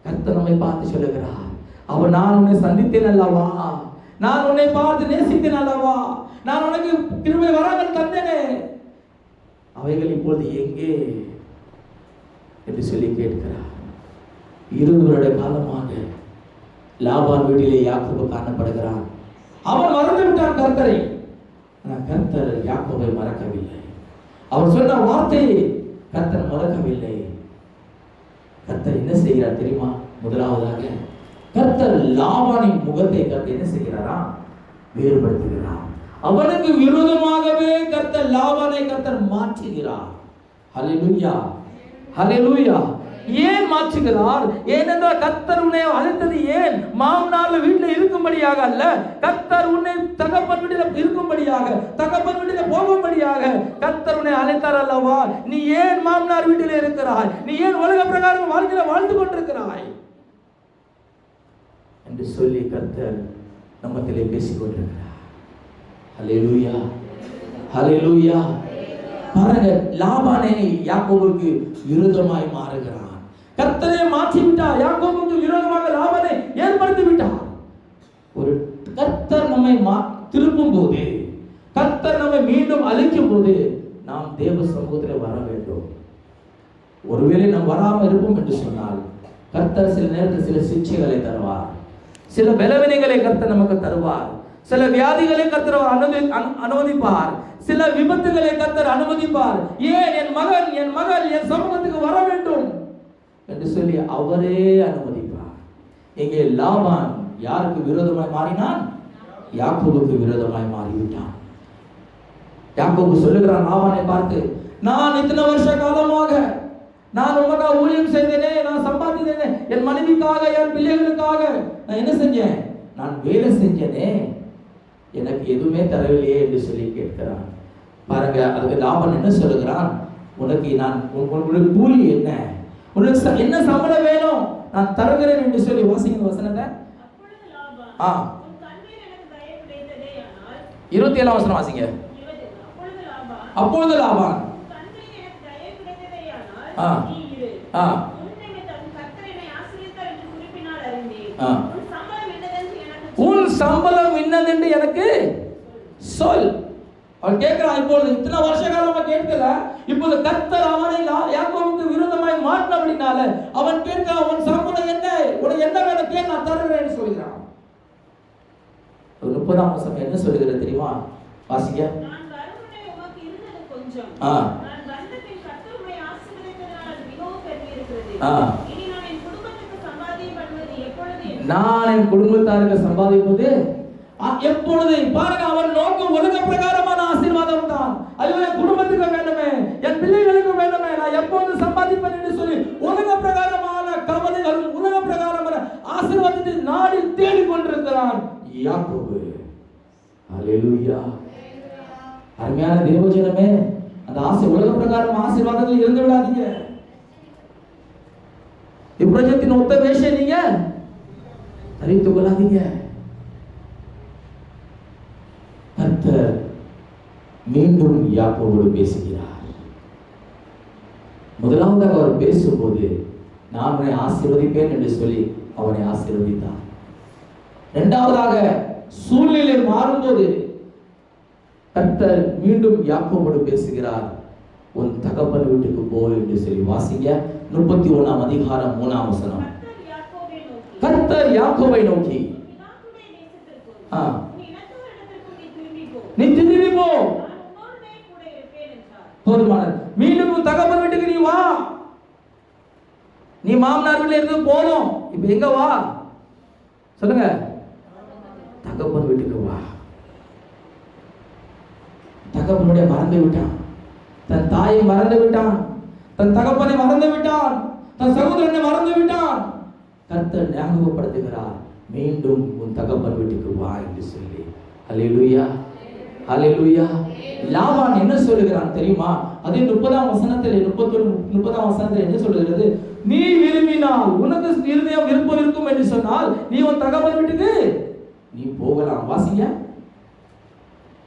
கர்த்தர் நம்மை பார்த்து சொல்லுகிறார், அவன் நான் உன்னை சந்தித்தேன் அல்லவா, நான் உன்னை பார்த்து நேசித்தேன் அல்லவா, நான் உனக்கு கிருபை வரங்கள் தந்தேனே, அவைகள் இப்பொழுது எங்கே என்று சொல்லி கேட்கிறார். 20 வருட காலமாக லாபான் வீட்டிலே யாக்கோபு காணப்படுகிறான். அவன் மறந்து விட்டான் கர்த்தரை. ஆனால் கர்த்தர் யாக்கோபை மறக்கவில்லை. அவர் சொன்ன வார்த்தையை கர்த்தர் மறக்கவில்லை. கர்த்தர் என்ன செய்கிறார் தெரியுமா? முதலாவதாக கர்த்தர் லாபானின் முகத்தை கர்த்தர் என்ன செய்கிறாரா? வேறுபடுத்துகிறார். அவனுக்கு விரோதமாகவே கர்த்தர் லாபானை கர்த்தர் மாற்றுகிறார். ஹல்லேலூயா, ஹல்லேலூயா. ஏன் மாற்றுகிறார்? ஏனென்றால் கர்த்தர் உன்னை அழைத்தது ஏன்? மாமனார் வீட்டில் இருக்கும்படியாக அல்ல, கர்த்தர் உன்னை தகப்பன் வீட்டில் இருக்கும்படியாக, தகப்பன் வீட்டில் போகும்படியாக கர்த்தர் உன்னை அழைத்தார் அல்லவா? நீ ஏன் மாமனார் வீட்டில் இருக்கிறாய்? நீ ஏன் உலக பிரகாரம் வாழ்க்கையில் வாழ்ந்து கொண்டிருக்கிறாய் என்று சொல்லி கர்த்தர் நம்மத்திலே பேசிக் கொண்டிருக்கிறார். ஹல்லேலூயா, ஹல்லேலூயா. பாருங்க, லாபானை யாக்கோபுக்கு விரோதமாய் மாறுகிறான். கர்த்தரை மாற்றி விட்டார். யாக்கோபுக்கு விரோதமாக லாபானை ஏற்படுத்தி விட்டார். ஒரு கர்த்தர் நம்மை திருப்பும் போது, கர்த்தர் நம்மை மீண்டும் அழைக்கும் போது நாம் தேவ சமூகத்தில் வர வேண்டும். ஒருவேளை நாம் வராமல் இருப்போம் என்று சொன்னால் கர்த்தர் சில நேரத்தில் சில சிக்ஷைகளை தருவார், சில பலவீனங்களை கர்த்தர் நமக்கு தருவார், சில வியாதிகளை கர்த்தர் அனுமதிப்பார், சில விபத்துகளை கர்த்தர் அனுமதிப்பார். ஏன் என் மகன் என் மகள் என் சமூகத்துக்கு வர வேண்டும் என்று சொல்லி அவரே அனுமதிப்பார். இங்கே லாபான் யாருக்கு விரோதமாய் மாறினான்? யாக்கோபுக்கு விரோதமாய் மாறிவிட்டான். யாக்கோபு சொல்லுகிறான் லாபானை பார்த்து, நான் இத்தனை வருஷ காலமாக நான் உனக்காக ஊழியம் செய்தேனே, நான் சம்பாதித்தேனே, என் மனைவிக்காக என் பிள்ளைகளுக்காக நான் என்ன செஞ்சேன்? நான் வேலை செஞ்சேனே, எனக்கு எதுவுமே தரவில்லையே என்று சொல்லி கேட்கிறான். பாருங்க, அதுக்கு லாபான் என்ன சொல்லுகிறான்? உனக்கு நான் உனக்கு கூலி என்ன, உனக்கு என்ன சம்பளம் வேணும், நான் தருகிறேன் என்று சொல்லி வாசிங்க வசனத்தை. 27 வசனம் வாசிங்க. அப்பொழுது லாபான் உன் சம்பளம் என்னதென்று எனக்கு சொல். அவன் கேட்கிறான். இப்பொழுது இத்தனை வருஷ காலமா கேட்கல, இப்போது கர்த்தர் அவனை யாக்கோபுக்கு விரோதமாய் மாற்றினபடினால அவன் கேட்கிறான், உன் சம்பளம் என்ன, உனக்கு என்ன வேணும் கேள், நான் தருகிறேன்னு சொல்கிறான். 30ஆம் வசனம் என்ன சொல்கிறது தெரியுமா? வாசிங்க. நான் என் குடும்பத்தாருக்கு சம்பாதிப்பது எப்பொழுது? பாருங்க, அவன் நோக்கம் உலக பிரகாரமான ஆசீர்வாதம் தான். ஐயோ, என் குடும்பத்துக்கு வேண்டுமே, என் பிள்ளைகளுக்கு வேண்டுமே, நான் எப்போது சம்பாதிப்பேன் என்று சொல்லி உலக பிரகாரமான கவலைகளும் உலக பிரகாரமான ஆசீர்வாதத்தை நாடி தேடிக் கொண்டிருக்கிறான் யாக்கோபு. ஹல்லேலூயா. அருமையான தேவஜனமே, அந்த ஆசை உலக பிரகாரம் ஆசீர்வாதத்தில் இருந்து விடாதீங்க. இப்பிரஜத்தின் ஒத்த வேஷம் நீங்க தரித்துக் கொள்ளாதீங்க. கர்த்தர் மீண்டும் யாக்கோபோடு பேசுகிறார். முதலாவதாக அவர் பேசும்போது நான் உன்னை ஆசீர்வதிப்பேன் என்று சொல்லி அவனை ஆசீர்வதித்தார். இரண்டாவதாக சூழ்நிலை மாறும்போது கர்த்தர் மீண்டும் யாக்கோபோடு பேசுகிறார். உன் தகப்பன் வீட்டுக்கு போ என்று சொல்லி வாசிங்க. 31ஆம் அதிகாரம் 3ஆம் வசனம். கர்த்தர் யாக்கோபை நோக்கி நீ திரும்பி போ, போதுமானது. மீண்டும் உன் தகப்பன் வீட்டுக்கு நீ வா. நீ மாமனார் வீட்டுல இருந்து போனோம், இப்ப எங்க வா சொல்லுங்க? தகப்பன் வீட்டுக்கு வா. தகப்பனுடைய மறந்து விட்டான், தன் தாயை மறந்து விட்டான், தன் தகப்பனை மறந்து விட்டான், தன் சகோதரனை மறந்து விட்டான். கர்த்தர் ஞாபகப்படுத்துகிறார், மீண்டும் உன் தகப்பன் வீட்டுக்கு வா என்று சொல்லி. அல்லேலூயா, அல்லேலூயா. லாபான் என்ன சொல்லுகிறான் தெரியுமா? அதே 30ஆம் வசனத்தில் 30ஆம் வசனத்தில் என்ன சொல்லுகிறது? நீ விரும்பினால், உனக்கு இருதயம் விருப்பம் இருக்கும் என்று சொன்னால் நீ உன் தகப்பன் வீட்டுக்கு நீ போகலாம். வாசிங்க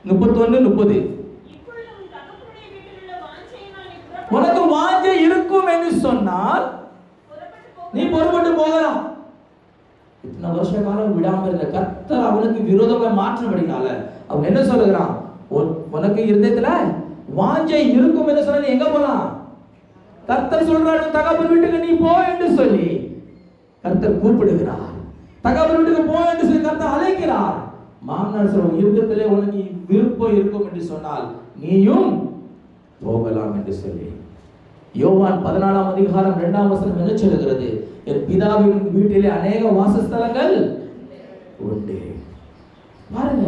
31:30. உனக்கு வாஞ்சை இருக்கும் என்று சொன்னால் நீ புறப்பட்டு போகலாம். இத்தனை வருஷ காலம் விடாம இருந்த கர்த்தர் அவனுக்கு விரோதமாக மாற்றப்படினால அவன் என்ன சொல்லுகிறான்? உனக்கு இருதயத்துல வாஞ்சை இருக்கும் என்று சொன்ன எங்க போலாம்? கர்த்தர் சொல்றாரு தகப்பன் வீட்டுக்கு நீ போ என்று சொல்லி கர்த்தர் கூப்பிடுகிறார். தகப்பன் வீட்டுக்கு போ என்று சொல்லி கர்த்தர் அழைக்கிறார். மாமனார் சொல்ற இருதயத்திலே உனக்கு விருப்பம் இருக்கும் என்று சொன்னால் நீயும் போகலாம் என்று சொல்லி. யோவான் 14ஆம் அதிகாரம் 2ஆம் வசனம் என்ன சொல்லுகிறது? என் பிதாவின் வீட்டிலே அநேக வாசஸ்தலங்கள் உண்டு. பாருங்க,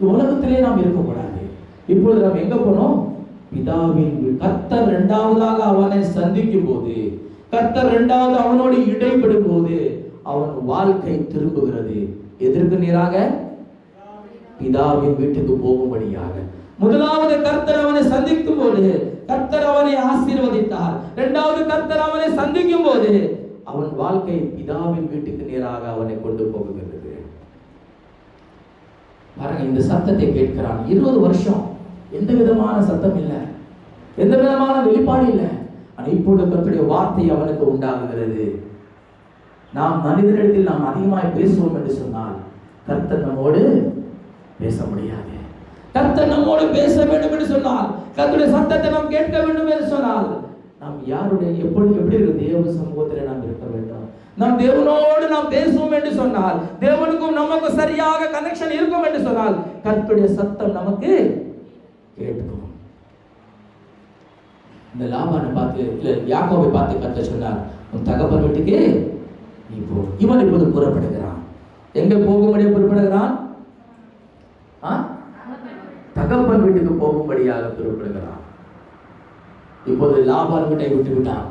உலகத்திலே நாம் இருக்கக்கூடாது. இப்பொழுது நாம் எங்க போனோம்? பிதாவின் வீடு. கர்த்தர் இரண்டாவதாக அவனை சந்திக்கும் போது, கர்த்தர் இரண்டாவது அவனோடு இடைப்படும் போது அவன் வாழ்க்கை திரும்புகிறது. எதற்கு நேராக? பிதாவின் வீட்டுக்கு போகும்படியாக. முதலாவது கர்த்தர் அவனை சந்திக்கும் போது கர்த்தர் அவனை ஆசீர்வதித்தார். இரண்டாவது கர்த்தர் அவனை சந்திக்கும் போது அவன் வாழ்க்கை பிதாவின் வீட்டுக்கு நேராக அவனை கொண்டு போகுகிறது. பாருங்க, இந்த சத்தத்தை கேட்கிறான். 20 வருஷம் எந்த விதமான சத்தம் இல்லை, எந்த விதமான வெளிப்பாடு இல்லை. ஆனால் இப்பொழுது கர்த்தருடைய வார்த்தை அவனுக்கு உண்டாகுகிறது. நாம் மனிதனிடத்தில் நாம் அதிகமாய் பேசுவோம் என்று சொன்னால் கர்த்தர் நம்மோடு பேச முடியாது. கர்த்தர் நம்மோடு பேச வேண்டும் என்று சொன்னால், கர்த்தருடைய சத்தத்தை நாம் கேட்க வேண்டும் என்று சொன்னால் நாம் யாருடைய எப்படி இருக்க தேவ சமூகத்தில் நாம் இருக்க வேண்டும். நம் தேவனோடு நாம் பேசுவோம் என்று சொன்னால், தேவனுக்கும் நமக்கு சரியாக கனெக்ஷன் இருக்கும் என்று சொன்னால் கர்த்தருடைய சத்தம் நமக்கு கேட்கும். இந்த லாபானை பார்த்து யாக்கோபை பார்த்து கர்த்தர் சொன்னார், உன் தகப்பன் வீட்டுக்கு நீ போ. இவன் இப்போது புறப்படுகிறான். எங்க போகும்படியாக புறப்படுகிறான்? தகப்பன் வீட்டுக்கு போகும்படியாக புறப்படுகிறான். இப்போது லாபான் வீட்டை விட்டு விட்டான்.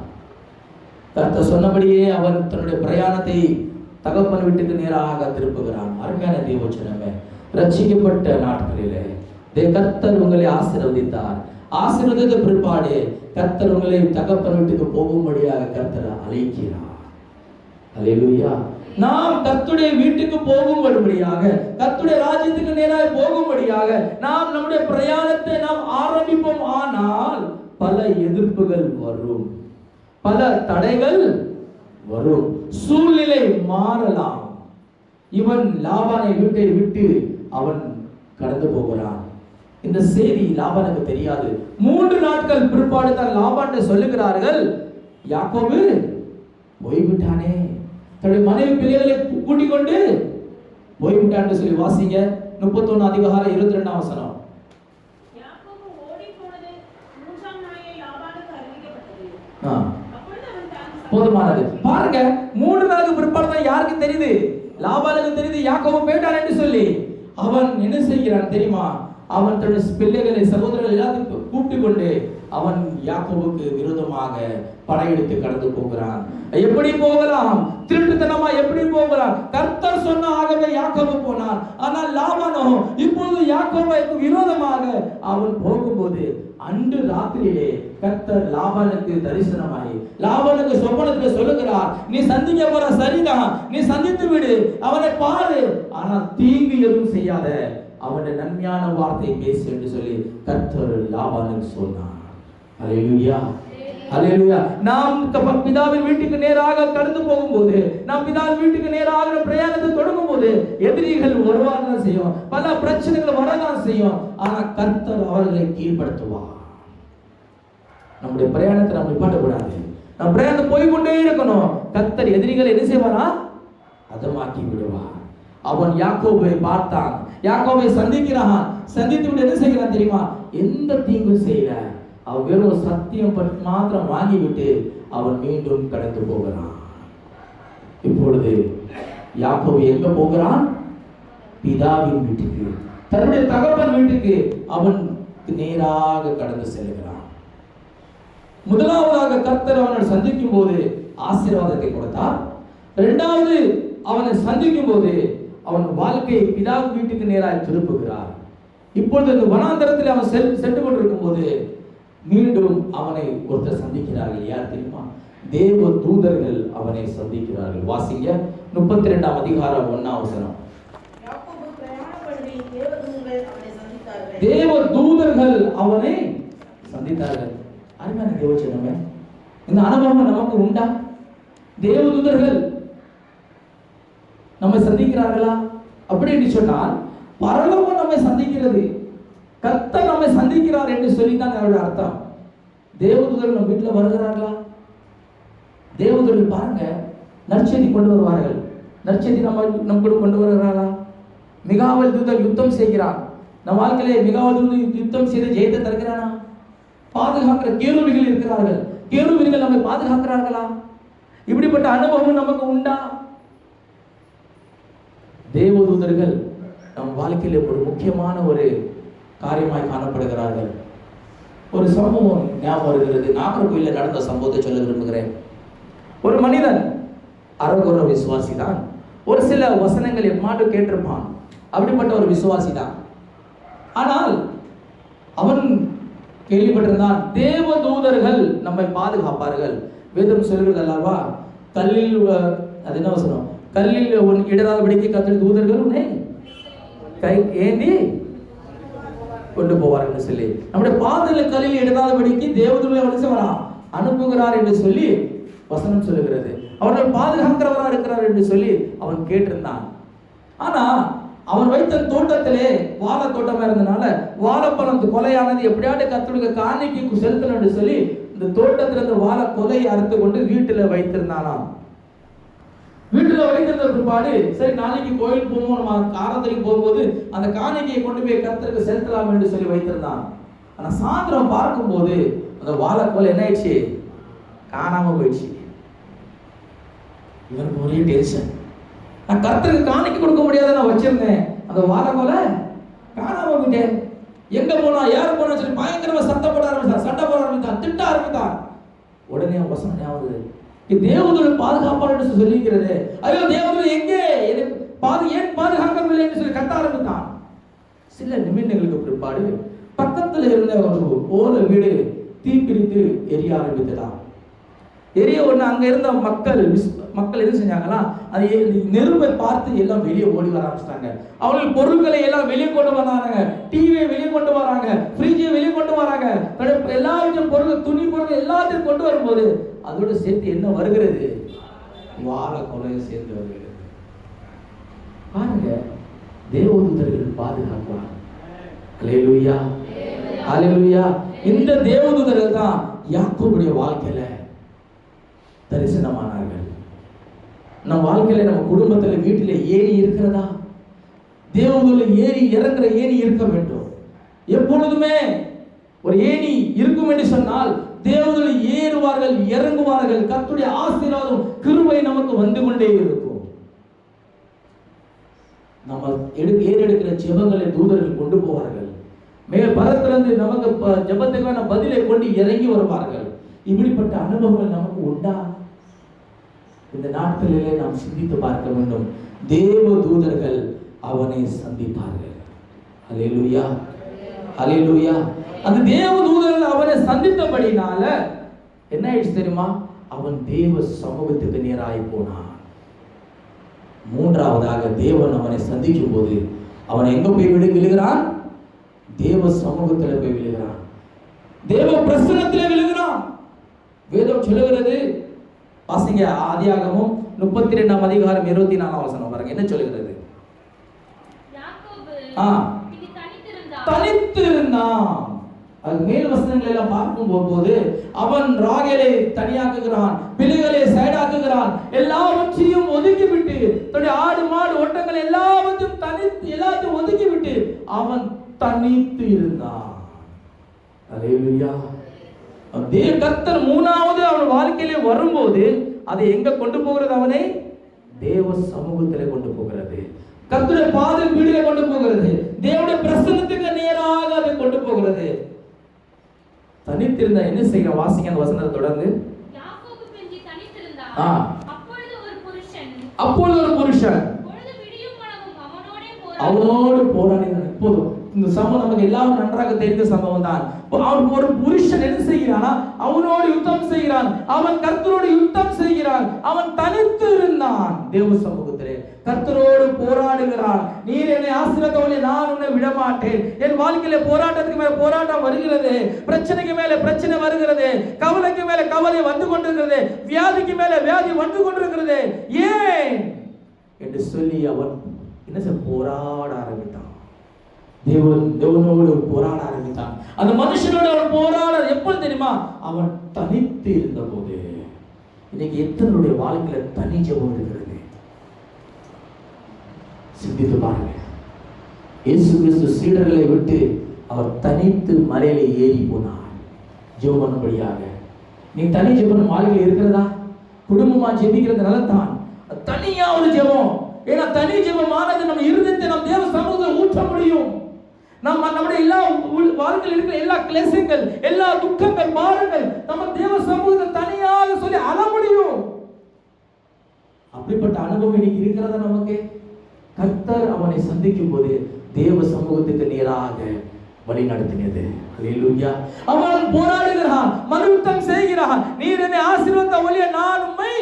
கர்த்தர் சொன்னபடியே அவன் தன்னுடைய பிரயாணத்தை தகப்பன் வீட்டுக்கு நேராக திருப்புகிறான். அருமையான தேவச்சனமே, ரட்சிக்கப்பட்ட நாட்களிலே கர்த்தர் உங்களை ஆசீர்வதித்தார். ஆசீர்வதித்த பிற்பாடு கர்த்தர் உங்களை தகப்பன் வீட்டுக்கு போகும்படியாக கர்த்தர் அழைக்கிறார். அல்லேலூயா. நாம் கர்த்தருடைய வீட்டுக்கு போகும்படியாக, கர்த்தருடைய ராஜ்யத்துக்கு நேராக போகும்படியாக நாம் நம்முடைய பிரயாணத்தை நாம் ஆரம்பிப்போம். ஆனால் பல எதிர்ப்புகள் வரும், பல தடைகள் வரும், சூழ்நிலை மாறலாம். இவன் லாபானை வீட்டை விட்டு அவன் கடந்து போகிறான். இந்த செய்தி லாபானுக்கு தெரியாது. 3 நாட்கள் பிற்பாடு தான் லாபான் சொல்லுகிறார்கள், யாக்கோபு போய்விட்டானே, தன்னுடைய மனைவி பிள்ளைகளை கூட்டிக் கொண்டு போய்விட்டான்னு சொல்லி வாசிங்க 31 அதிகாரம் 22ஆம் வசனம். போதுமானது. பாருங்க, 3 நாளுக்கு பிற்பாடு தான் யாருக்கு தெரியுது? லாபானுக்கு தெரியுது யாக்கோபு போயிட்டான் என்று சொல்லி. அவன் என்ன செய்கிறான் தெரியுமா? அவன் தன்னுடைய பிள்ளைகளை சகோதரர்கள் எல்லாத்தையும் கூப்பிட்டு கொண்டு அவன் யாக்கோபுக்கு விரோதமாக படையெடுத்து கடந்து போகிறான். எப்படி போகலாம்? திருட்டுத்தனமா எப்படி போகலாம்? சொல்லுகிறார், கர்த்தர் சொன்ன ஆகவே யாக்கோபு போனான். ஆனால் லாபானோ இப்பொழுது யாக்கோபுக்கு விரோதமாக அவன் போகும்போது அன்று ராத்திரியிலே கர்த்தர் லாபானுக்கு தரிசனமாகி லாபானுக்கு சொப்பனத்தில் சொல்லுகிறார், நீ சந்திக்க போற சரிதான், நீ சந்தித்து விடு, அவனை பாரு, ஆனால் தீங்கு எதுவும் செய்யாத, அவனுடைய நன்மையான வார்த்தையை பேசு என்று சொல்லி கர்த்தர் லாபானுக்கு சொன்னார். அல்லேலூயா, அல்லேலூயா. நாம் பிதாவின் வீட்டுக்கு நேராக கடந்து போகும்போது, நாம் பிதாவின் வீட்டுக்கு நேராக பிரயாணத்தை தொடங்கும் போது எதிரிகள் வருவார்கள் செய்யும், பல பிரச்சனைகள் வரதான் செய்யும். ஆனா கர்த்தர் அவர்களை கீழ்படுத்துவார். நம்முடைய பிரயாணத்தை நாம் நிப்பாட்டக்கூடாது. நம் பிரயாணத்தை போய்கொண்டே இருக்கணும். கர்த்தர் எதிரிகளை என்ன செய்வாரா? அதமாக்கி விடுவார். அவன் யாக்கோபை பார்த்தான், யாக்கோபை சந்திக்கிறான். சந்தித்து விட்டு என்ன செய்கிறான் தெரியுமா? எந்த தீங்கும் செய்யல, அவன் வெறும் சத்தியம் மாத்திரம் வாங்கிவிட்டு அவன் மீண்டும் கடந்து போகிறான். இப்பொழுது யாக்கோபு எங்க போகிறான்? பிதாவின் வீட்டுக்கு, தன்னுடைய தகப்பன் வீட்டுக்கு அவன் நேராக கடந்து செல்கிறான். முதலாவதாக கர்த்தர் அவனை சந்திக்கும் போது ஆசீர்வாதத்தை கொடுத்தார். இரண்டாவது அவனை சந்திக்கும் போது அவன் வாழ்க்கையை பிதாவின் வீட்டுக்கு நேராக திருப்புகிறார். இப்பொழுது இந்த வனாந்தரத்தில் அவன் சென்று கொண்டிருக்கும் போது மீண்டும் அவனை ஒருத்தர் சந்திக்கிறார்கள். யார் தெரியுமா? தேவ தூதர்கள் அவனை சந்திக்கிறார்கள். வாசிங்க 32ஆம் அதிகாரம் 1ஆம் வசனம். தேவ தூதர்கள் அவனை சந்தித்தார்கள். அருமையான தேவஜனமே, இந்த அனுபவம் நமக்கு உண்டா? தேவ தூதர்கள் நம்மை சந்திக்கிறார்களா? அப்படி என்று சொன்னால் பரலோகம் நம்மை சந்திக்கிறது, கர்த்தர் நம்மை சந்திக்கிறார் என்று சொல்லித்தான் அவருடைய அர்த்தம். தேவதூதர்கள் நம்ம வீட்டில் வருகிறார்களா? தேவதூதர்கள் பாருங்க, நற்செய்தி கொண்டு வருவார்கள். நற்செய்தி நம்ம கூட கொண்டு வருகிறாரா? மிகாவேல் தூதர் யுத்தம் செய்கிறான். நம் வாழ்க்கையிலே மிகாவேல் தூதர் யுத்தம் செய்து ஜெயத்தை தருகிறானா? பாதுகாக்கிற கேருவிகள் இருக்கிறார்கள். கேருவிகள் நம்மை பாதுகாக்கிறார்களா? இப்படிப்பட்ட அனுபவம் நமக்கு உண்டா? தேவதூதர்கள் நம் வாழ்க்கையில ஒரு முக்கியமான ஒரு காரியமாய் காணப்படுகிறார்கள். ஒரு சம்பவம் ஞாபகம் வருகிறது. நாகர்கோயிலில் நடந்த சம்பவத்தை சொல்ல விரும்புகிறேன். ஒரு மனிதன் அரகுர விசுவாசி தான். ஒரு சில வசனங்கள் எம்மாட்டு கேட்டிருப்பான். அப்படிப்பட்ட ஒரு விசுவாசி தான். ஆனால் அவன் கேள்விப்பட்டிருந்தான், தேவ தூதர்கள் நம்மை பாதுகாப்பார்கள். வேதம் சொல்கிறது அல்லவா, கல்லில் அது என்ன வசனம், கல்லில் உன் இடராதபடிக்கு கர்த்தருடைய தூதர்கள் உன்னை கை ஏந்தி கொண்டு போவார் என்று சொல்லி, நம்முடைய பாதத்தில் கல்லில் இடராதபடிக்கு தேவதூதர்களை அனுப்புகிறார் என்று சொல்லி வசனம் சொல்லுகிறது. அவர்கள் பாதுகாக்கிறவராக இருக்கிறார் என்று சொல்லி அவன் கேட்டிருந்தான். ஆனா அவன் வைத்த தோட்டத்திலே வாழ தோட்டமா இருந்தனால வாழைப்பழம் கொலையானது எப்படியாவது கர்த்தருடைய காணிக்கைக்கு செலுத்தணும் என்று சொல்லி இந்த தோட்டத்தில் இருந்த வாழை கொலையை அறுத்து கொண்டு வீட்டுல வைத்திருந்தானாம். வீட்டுல வைத்திருந்த பிற்பாடு சரி நாளைக்கு கோயில் போவோம், நம்ம ஆராதனைக்கு போகும்போது அந்த காணிக்கையை கொண்டு போய் கர்த்தருக்கு செலுத்தலாம் என்று சொல்லி வைத்திருந்தான். ஆனா சாயந்தரம் பார்க்கும்போது அந்த வாழை கொலை என்ன ஆயிடுச்சு? காணாம போயிடுச்சு. இவருக்கு ஒரே டென்ஷன். நான் கர்த்தருக்கு காணிக்கை கொடுக்க முடியாத நான் வச்சிருந்தேன், அந்த வாழை கொலை காணாம போயிட்டேன். எங்க போனா யாரு போனா சொல்லி பயங்கரமா சத்தம் போட ஆரம்பித்தான், சண்டை போட ஆரம்பித்தான், திட்ட ஆரம்பித்தான். உடனே வசனம் ஞாபகம், தேவதூதர் பாதுகாப்பார் என்று சொல்லிக்கிறது. ஐயோ தேவதூதர் எங்கே, ஏன் பாதுகாக்கவில்லை என்று சொல்லி கத்த ஆரம்பித்தான். சில நிமிடங்களுக்கு பிற்பாடு பக்கத்தில் இருந்த ஒரு ஓலை வீடு தீப்பிடித்து எரிய ஆரம்பித்ததான். எரிய ஒன்று அங்க இருந்த மக்கள் என்ன செஞ்சாங்களா, அது நெருப்பை பார்த்து எல்லாம் வெளியே ஓடி வர ஆரம்பிச்சிட்டாங்க. அவர்கள் பொருட்களை எல்லாம் வெளியே கொண்டு வராங்க, டிவியை வெளியே கொண்டு வராங்க, ஃப்ரிட்ஜை வெளியே கொண்டு வராங்க, எல்லாத்தையும் பொருள், துணி பொருள் எல்லாத்தையும் கொண்டு வரும்போது அதோட சேர்த்து என்ன வருகிறது? வாழை கொலையும் சேர்ந்து வருகிறது. பாருங்க, தேவதூதர்கள் பாதுகாப்பார். அல்லேலூயா, அல்லேலூயா. இந்த தேவதூதர்கள் தான் யாக்கோபுடைய வாழ்க்கையில தரிசனமானார்கள். நம் வாழ்க்கையில, நம்ம குடும்பத்துல, வீட்டில ஏணி இருக்கிறதா? தேவதூதர்கள் ஏறி இறங்குற ஏணி இருக்க வேண்டும். எப்பொழுதுமே ஒரு ஏணி இருக்கும் என்று சொன்னால் தேவதூதர்கள் ஏறுவார்கள், இறங்குவார்கள். கர்த்தருடைய ஆசீர்வாதம், கிருபை நமக்கு வந்து கொண்டே இருக்கும். நம்ம ஏறெடுக்கிற ஜெபங்களை தூதர்கள் கொண்டு போவார்கள். மேல் பரத்திலிருந்து நமக்கு ஜெபத்துக்கான பதிலை கொண்டு இறங்கி வருவார்கள். இப்படிப்பட்ட அனுபவங்கள் நமக்கு உண்டா? இந்த நாட்களிலே நாம் சிந்தித்து பார்க்க வேண்டும். தேவ தூதர்கள் அவனை சந்தித்தார்கள். அல்லேலூயா, அல்லேலூயா. அந்த தேவ தூதர்கள் அவனை சந்தித்தபடினால என்ன ஆயிடுச்சு தெரியுமா? அவன் தேவ சமூகத்துக்கு நேராய் போனான். மூன்றாவதாக தேவன் அவனை சந்திக்கும் போது அவன் எங்க போய் விழுகிறான்? தேவ சமூகத்தில் போய் விழுகிறான், தேவ பிரசன்னத்தில் விழுகிறான். வேதம் சொல்லுகிறது, வாசிங்க ஆதியாகமம் 32ஆம் அதிகாரம் 24ஆம் வசனம் பாருங்க. என்ன சொல்லுகிறது? தனித்திருந்தான். அது மேல் வசனங்கள் எல்லாம் பார்க்கும் போது அவன் ராகேலை தனியாக்குகிறான், பிள்ளைகளை சைடாக்குகிறான், எல்லாவற்றையும் ஒதுக்கிவிட்டு தன்னுடைய ஆடு மாடு ஒட்டங்கள் எல்லாத்தையும் ஒதுக்கிவிட்டு அவன் தனித்து இருந்தான். அல்லேலூயா. கர்த்தர் மூணாவது அவன் வாழ்க்கையிலே வரும்போது அதை எங்க கொண்டு போகிறது? அவனை தேவ சமூகத்திலே கொண்டு போகிறது, கர்த்தருடைய பாதை வீடிலே கொண்டு போகிறது, தேவனுடைய பிரசன்னத்துக்கு நேராக அதை கொண்டு போகிறது. தனித்திருந்தா என்ன செய்ய? வாசிங்க அந்த வசனத்தை தொடர்ந்து. அப்பொழுது ஒரு புருஷன் அவனோடு போராடினான். போதும், இந்த சம்பவம் நமக்கு எல்லாரும் நன்றாக தெரிந்த சம்பவம் தான். அவன் ஒரு புருஷன் என்ன செய்கிறானா? அவனோடு யுத்தம் செய்கிறான், அவன் கர்த்தரோடு யுத்தம் செய்கிறான். அவன் தனித்து இருந்தான் தேவ சமூகத்திலே, கர்த்தரோடு போராடுகிறான். நீர் என்னை ஆசீர்வதித்தவனே, நான் உன்னை விடமாட்டேன். என் வாழ்க்கையில போராட்டத்துக்கு மேல போராட்டம் வருகிறது, பிரச்சனைக்கு மேல பிரச்சனை வருகிறது, கவலைக்கு மேல கவலை வந்து கொண்டிருக்கிறது, வியாதிக்கு மேல வியாதி வந்து கொண்டிருக்கிறது. ஏன் என்று சொல்லி அவன் என்ன செய்ய? போராட ஆரம்பித்தான். தேவனோடு போராட ஆரம்பித்தான். அந்த மனுஷனோடு அவன் போராட எப்ப தெரியுமா? அவன் தனித்து இருந்த போது. இன்னைக்கு எத்தனுடைய வாழ்க்கையில தனி ஜெபம் இருக்கிறது? சிந்தித்து பாருங்க. இயேசு கிறிஸ்து சீடர்களை விட்டு அவர் தனித்து மலையில ஏறி போனார் ஜெபம் பண்ணும்படியாக. நீ தனி ஜெபம் வாழ்க்கையில் இருக்கிறதா? குடும்பமா ஜெபிக்கிறது நல்லதான், தனியா ஒரு ஜெபம். ஏன்னா தனி ஜெபமானது நம்ம இருதயத்தை நம்ம தேவ சமூகத்தில் ஊற்ற முடியும். நம்முடைய எல்லா வாழ்க்கையில் இருக்கிற எல்லா கிளேசங்கள், எல்லா துக்கங்கள், பாரங்கள் நம்ம தேவ சமூகத்தை தனியாக சொல்லி அழ முடியும். அப்படிப்பட்ட அனுபவம் இன்னைக்கு இருக்கிறதா நமக்கு? கர்த்தர் அவனை சந்திக்கும் போது தேவ சமூகத்துக்கு நேராக வழி நடத்தினது. அல்லேலூயா. அவன் போராடுகிறான், மறுயுத்தம் செய்கிறான். நீர் என்னை ஆசீர்வதித்த ஒழிய நான் உம்மை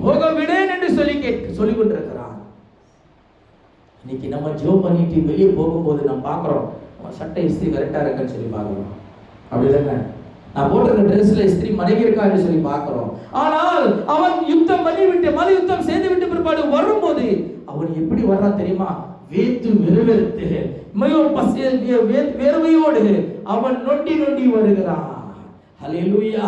போக விடேன் என்று சொல்லிக் கொண்டிருக்கிறான். இன்னைக்கு நம்ம ஜெபம் பண்ணிட்டு வெளியே போகும்போது நம்ம பார்க்குறோம், சட்டை இஸ்திரி கரெக்டாக இருக்குன்னு சொல்லி பார்க்குறோம். அப்படி இல்லைங்க, நான் போட்டிருக்க ட்ரெஸ்ல இஸ்திரி மடங்கி இருக்கான்னு சொல்லி பார்க்குறோம். ஆனால் அவன் யுத்தம் பண்ணிவிட்டு மறு யுத்தம் செய்து விட்டு பிற்பாடு வரும்போது அவன் எப்படி வர்றான் தெரியுமா? வேத்து வெறுவெறுத்து வேர்வையோடு அவன் நொண்டி நொண்டி வருகிறான். அல்லேலூயா.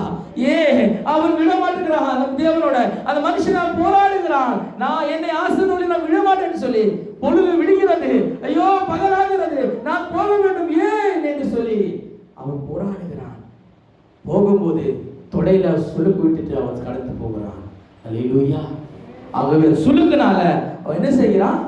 அவன் விட மாட்டேங்கிறான் நம்ம தேவனோட. அந்த மனுஷன் போராடுகிறான், நான் என்னை ஆசீர்வதித்து நான் விட மாட்டேன்னு சொல்லி. பொழுது விடுகிறது, ஐயோ பகலாகிறது, நான் போக வேண்டும் ஏன் என்று சொல்லி அவன் போராடுகிறான். போகும்போது தொடையில சுளுக்கு விட்டுட்டு அவன் கடந்து போகிறான். அல்லேலூயா. ஆகவே சுளுக்குனால அவன் என்ன செய்கிறான்?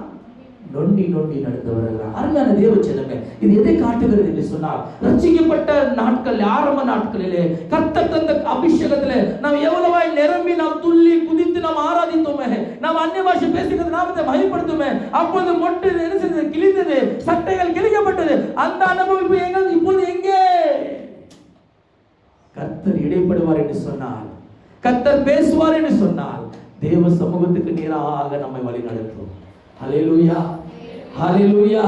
நொண்டி நொண்டி நடந்து வருகிறான். அருமையான தேவ செல்லுங்க, இது எதை காட்டுகிறது என்று சொன்னால், ரட்சிக்கப்பட்ட நாட்கள், ஆரம்ப நாட்களிலே கர்த்தர் தந்த அபிஷேகத்திலே நாம் எவ்வளவாய் நிரம்பி நாம் துள்ளி குதித்து நாம் ஆராதித்தோமே, நாம் அந்நிய பாஷை பேசுகிறது நாமத்தை மகிமைப்படுத்துமே. அப்பொழுது மொட்டு என்ன செய்தது? கிழிந்தது, சட்டைகள் கிழிக்கப்பட்டது. அந்த அனுபவிப்பு எங்கள் இப்பொழுது எங்கே? கர்த்தர் இடைப்படுவார் என்று சொன்னால், கர்த்தர் பேசுவார் என்று சொன்னால், தேவ சமூகத்துக்கு நேராக நம்மை வழி நடத்தும். ஹல்லேலூயா, ஹல்லேலூயா.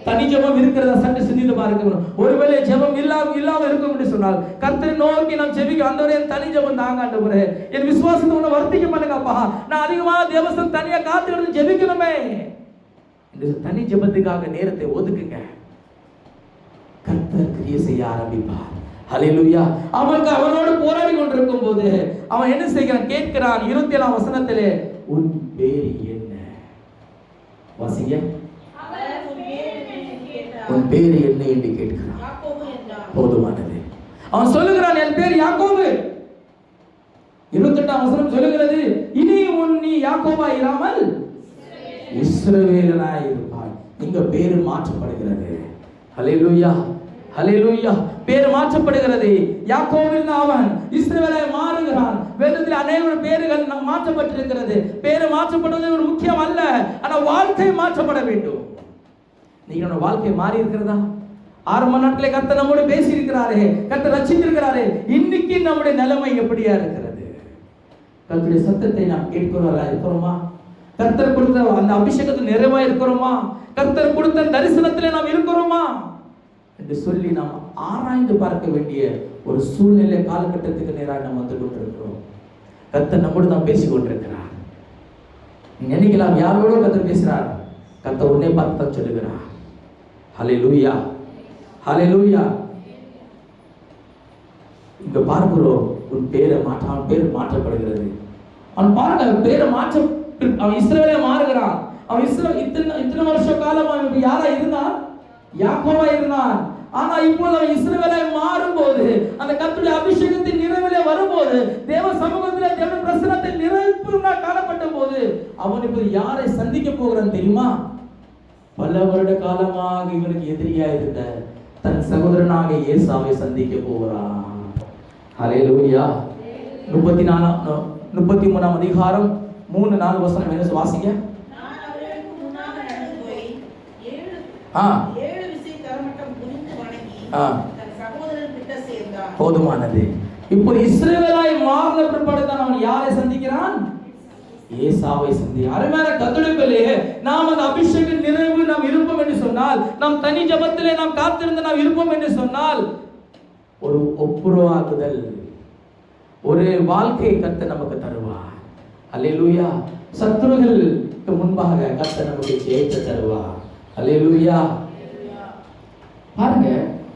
தனி ஜெபம் இருக்கிறதா சற்று சிந்தித்து பாருங்க. ஒருவேளை ஜெபம் இல்லாம இருக்கும் என்று சொன்னால், கர்த்தரை நோக்கி நாம் ஜெபிக்க, ஆண்டவரே என் தனி ஜெபம் தாங்க ஆண்டவரே, என் விசுவாசத்தை உன்னை வர்த்திக்க பண்ணுங்கப்பா, நான் அதிகமா தேவசம் தனியா காத்துக்கிட்டு ஜெபிக்கணுமே. இந்த தனி ஜெபத்துக்காக நேரத்தை ஒதுக்குங்க, கர்த்தர் கிரியை செய்ய ஆரம்பிப்பார். ஹல்லேலூயா. அவனோடு போராடி கொண்டிருக்கும் போது அவன் என்ன செய்கிறான்? கேட்கிறான். 27ஆம் வசனத்திலே, உன் பேர் என்ன? வாசிங்க. உன் பேர் என்ன என்று கேட்கிறான். போதுமானது. அவன் சொல்லுகிறான், என் பேர் யாக்கோபு. 28ஆம் வசனம் சொல்லுகிறது, இனி நீ யாக்கோபா இராமல் இஸ்ரவேலனாய் இருப்பாய். இங்க பேரு மாற்றப்படுகிறது. ஹல்லேலூயா, ஹல்லேலூயா. பேர் மாற்றப்படுகிறது. யாக்கோபில் அவன் இஸ்ரவேலாய் மாறுகிறான். வேதத்தில் அநேக பேர்கள் மாற்றப்பட்டிருக்கிறது. பேர் மாற்றப்படுவது ஒரு முக்கியம் அல்ல, ஆனால் வாழ்க்கை மாற்றப்பட வேண்டும். நீங்க வாழ்க்கை மாறி இருக்கிறதா? ஆரம்ப நாட்களே கர்த்தர் நம்மோடு பேசி இருக்கிறாரே, கர்த்தர் ரட்சித்திருக்கிறாரே. இன்னைக்கு நம்முடைய நிலைமை எப்படியா இருக்கிறது? கர்த்தருடைய சத்தத்தை நாம் கேட்கிறவர்களா இருக்கிறோமா? கர்த்தர் கொடுத்த அந்த அபிஷேகத்தில் நிறைவா இருக்கிறோமா? கர்த்தர் கொடுத்த தரிசனத்திலே நாம் இருக்கிறோமா என்று சொல்லி நாம் ஆராய்ந்து பார்க்க வேண்டிய ஒரு சூழ்நிலை காலகட்டத்துக்கு நேராக நாம் வந்து கொண்டிருக்கிறோம். கர்த்தர் நம்மோடு தான் பேசி கொண்டிருக்கிறார். நீ நினைக்கலாம் யாரோட கர்த்தர் பேசுறார்? கர்த்தர் உன்னை பார்த்து தான் சொல்லுகிறார். ஹல்லேலூயா, ஹல்லேலூயா. இங்க பார்க்கிறோம், உன் பேரை அவன் பேர் மாற்றப்படுகிறது. அவன் பாருங்க, பேரை அவன் இஸ்ரவேலே மாறுகிறான். அவன் இத்தனை வருஷ காலம் அவன் யாரா இருந்தான்? யாக்கோபா இருந்தான். ஆனா இப்போது அவன் இஸ்ரவேலை மாறும்போது, அந்த கர்த்தருடைய அபிஷேகத்தின் நிறைவிலே வரும்போது, தேவ சமூகத்திலே தேவ பிரசன்னத்தின் நிறைவுனா காணப்பட்ட போது, அவன் இப்போது யாரை சந்திக்க போகிறான் தெரியுமா? பல வருட காலமாக இவனுக்கு எதிரியா இருந்த தன் சகோதரனாக ஏசாவை சந்திக்க போகிறான். ஹல்லேலூயா. 33ஆம் அதிகாரம் 3-4 வசனம் என்ன வாசிங்க. போதுமானது. இப்போ இஸ்ரவேலாய் மாறின பிற்பாடு தான் அவன் யாரை சந்திக்கிறான்? ஏசாவை சந்திக்கிறான். அருமையான கர்த்தருடைய நாம் அந்த அபிஷேக நிறைவு நாம் இருப்போம் என்று சொன்னால், நாம் தனி ஜெபத்திலே நாம் காத்திருந்து நாம் இருப்போம் என்று சொன்னால், ஒரு ஒப்புரவாகுதல், ஒரு வாழ்க்கையை கர்த்தர் நமக்கு தருவார். அல்லேலூயா. சத்துருகளுக்கு முன்பாக கர்த்தர் நமக்கு ஜெயத்தை தருவார். அல்லேலூயா. பாருங்க,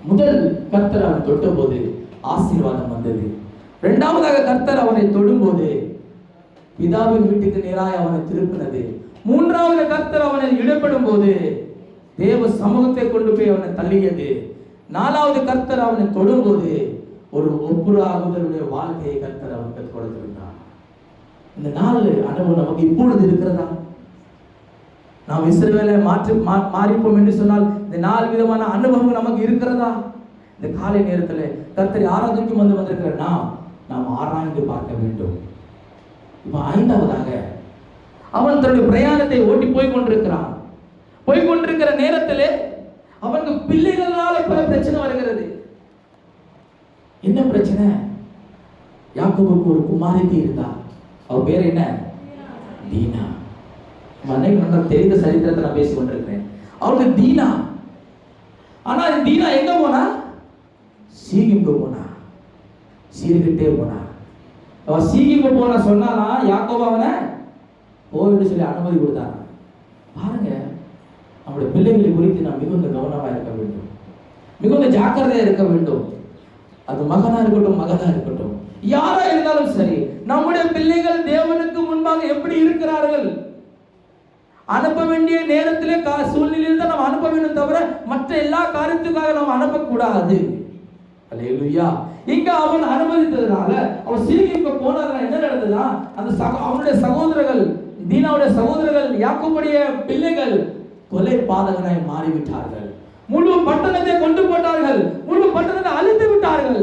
முதல் கர்த்தர் அவன் தொட்ட போது ஆசீர்வாதம் வந்தது. இரண்டாவதாக கர்த்தர் அவனை தொடும்போது பிதாவின் வீட்டுக்கு நேராக அவனை திருப்பினது. மூன்றாவது கர்த்தர் அவனை இடப்படும் போது தேவ சமூகத்தை கொண்டு போய் அவனை தள்ளியது. நாலாவது கர்த்தர் அவனை தொடும்போது ஒரு ஒப்புராகுதலுடைய வாழ்க்கையை கர்த்தர் அவனுக்கு கொடுத்திருந்தார். இந்த 4 அனுபவம் நமக்கு இப்பொழுது இருக்கிறதா? நாம் இஸ்ரவேலை மாறிப்போம் என்று சொன்னால் இந்த 4 விதமான அனுபவங்கள் நமக்கு இருக்கிறதா? இந்த காலை நேரத்தில் கர்த்தரை ஆராதிக்கும் வந்திருக்கிற நாம் ஆராய்ந்து பார்க்க வேண்டும். இப்ப 5வதாக அவன் தன்னுடைய பிரயாணத்தை ஓட்டி போய்கொண்டிருக்கிறான். போய்கொண்டிருக்கிற நேரத்திலே அவனுக்கு பிள்ளைகளால பல பிரச்சனை வருகிறது. என்ன பிரச்சனை? யாக்கோபுக்கு ஒரு குமாரத்தி இருந்தா. அவ பேர் என்ன? தீனா. தெரிந்த சரித்திரத்தை நான் பேசிக் கொண்டிருக்கிறேன். அவளுக்கு தீனா. ஆனா தீனா எங்க போனா? சீகிமுக்கு போனா. சீர்கிட்டே போனா. அவ சீகிமுக்கு போன சொன்னானா யாக்கோபு அவனை போயிட்டு சொல்லி அனுமதி கொடுத்தாங்க. பாருங்க, நம்முடைய பிள்ளைகளை குறித்து நாம் மிகுந்த கவனமாக இருக்க வேண்டும், மிகுந்த ஜாக்கிரதையா இருக்க வேண்டும். அது மகனா இருக்கட்டும், யாரா இருந்தாலும் சரி, நம்முடைய பிள்ளைகள் தேவனுக்கு முன்பாக எப்படி இருக்கிறார்கள், அனுப்ப வேண்டிய நேரத்திலே சூழ்நிலையில் தான் நாம் அனுப்ப வேண்டும், தவிர மற்ற எல்லா காரியத்துக்காக நாம் அனுப்பக்கூடாது. அல்லேலூயா. இங்க அவன் அனுமதித்ததுனால அவன் சீகிமுக்கு போனதுனால என்ன நடந்ததுன்னா, அந்த அவனுடைய சகோதரர்கள், தீனாவுடைய சகோதரர்கள், யாக்கோபுடைய பிள்ளைகள் கொலை பாதகனாய் மாறிவிட்டார்கள். முழு பட்டணத்தை கொண்டு போட்டார்கள், முழு பட்டணத்தை அழித்து விட்டார்கள்.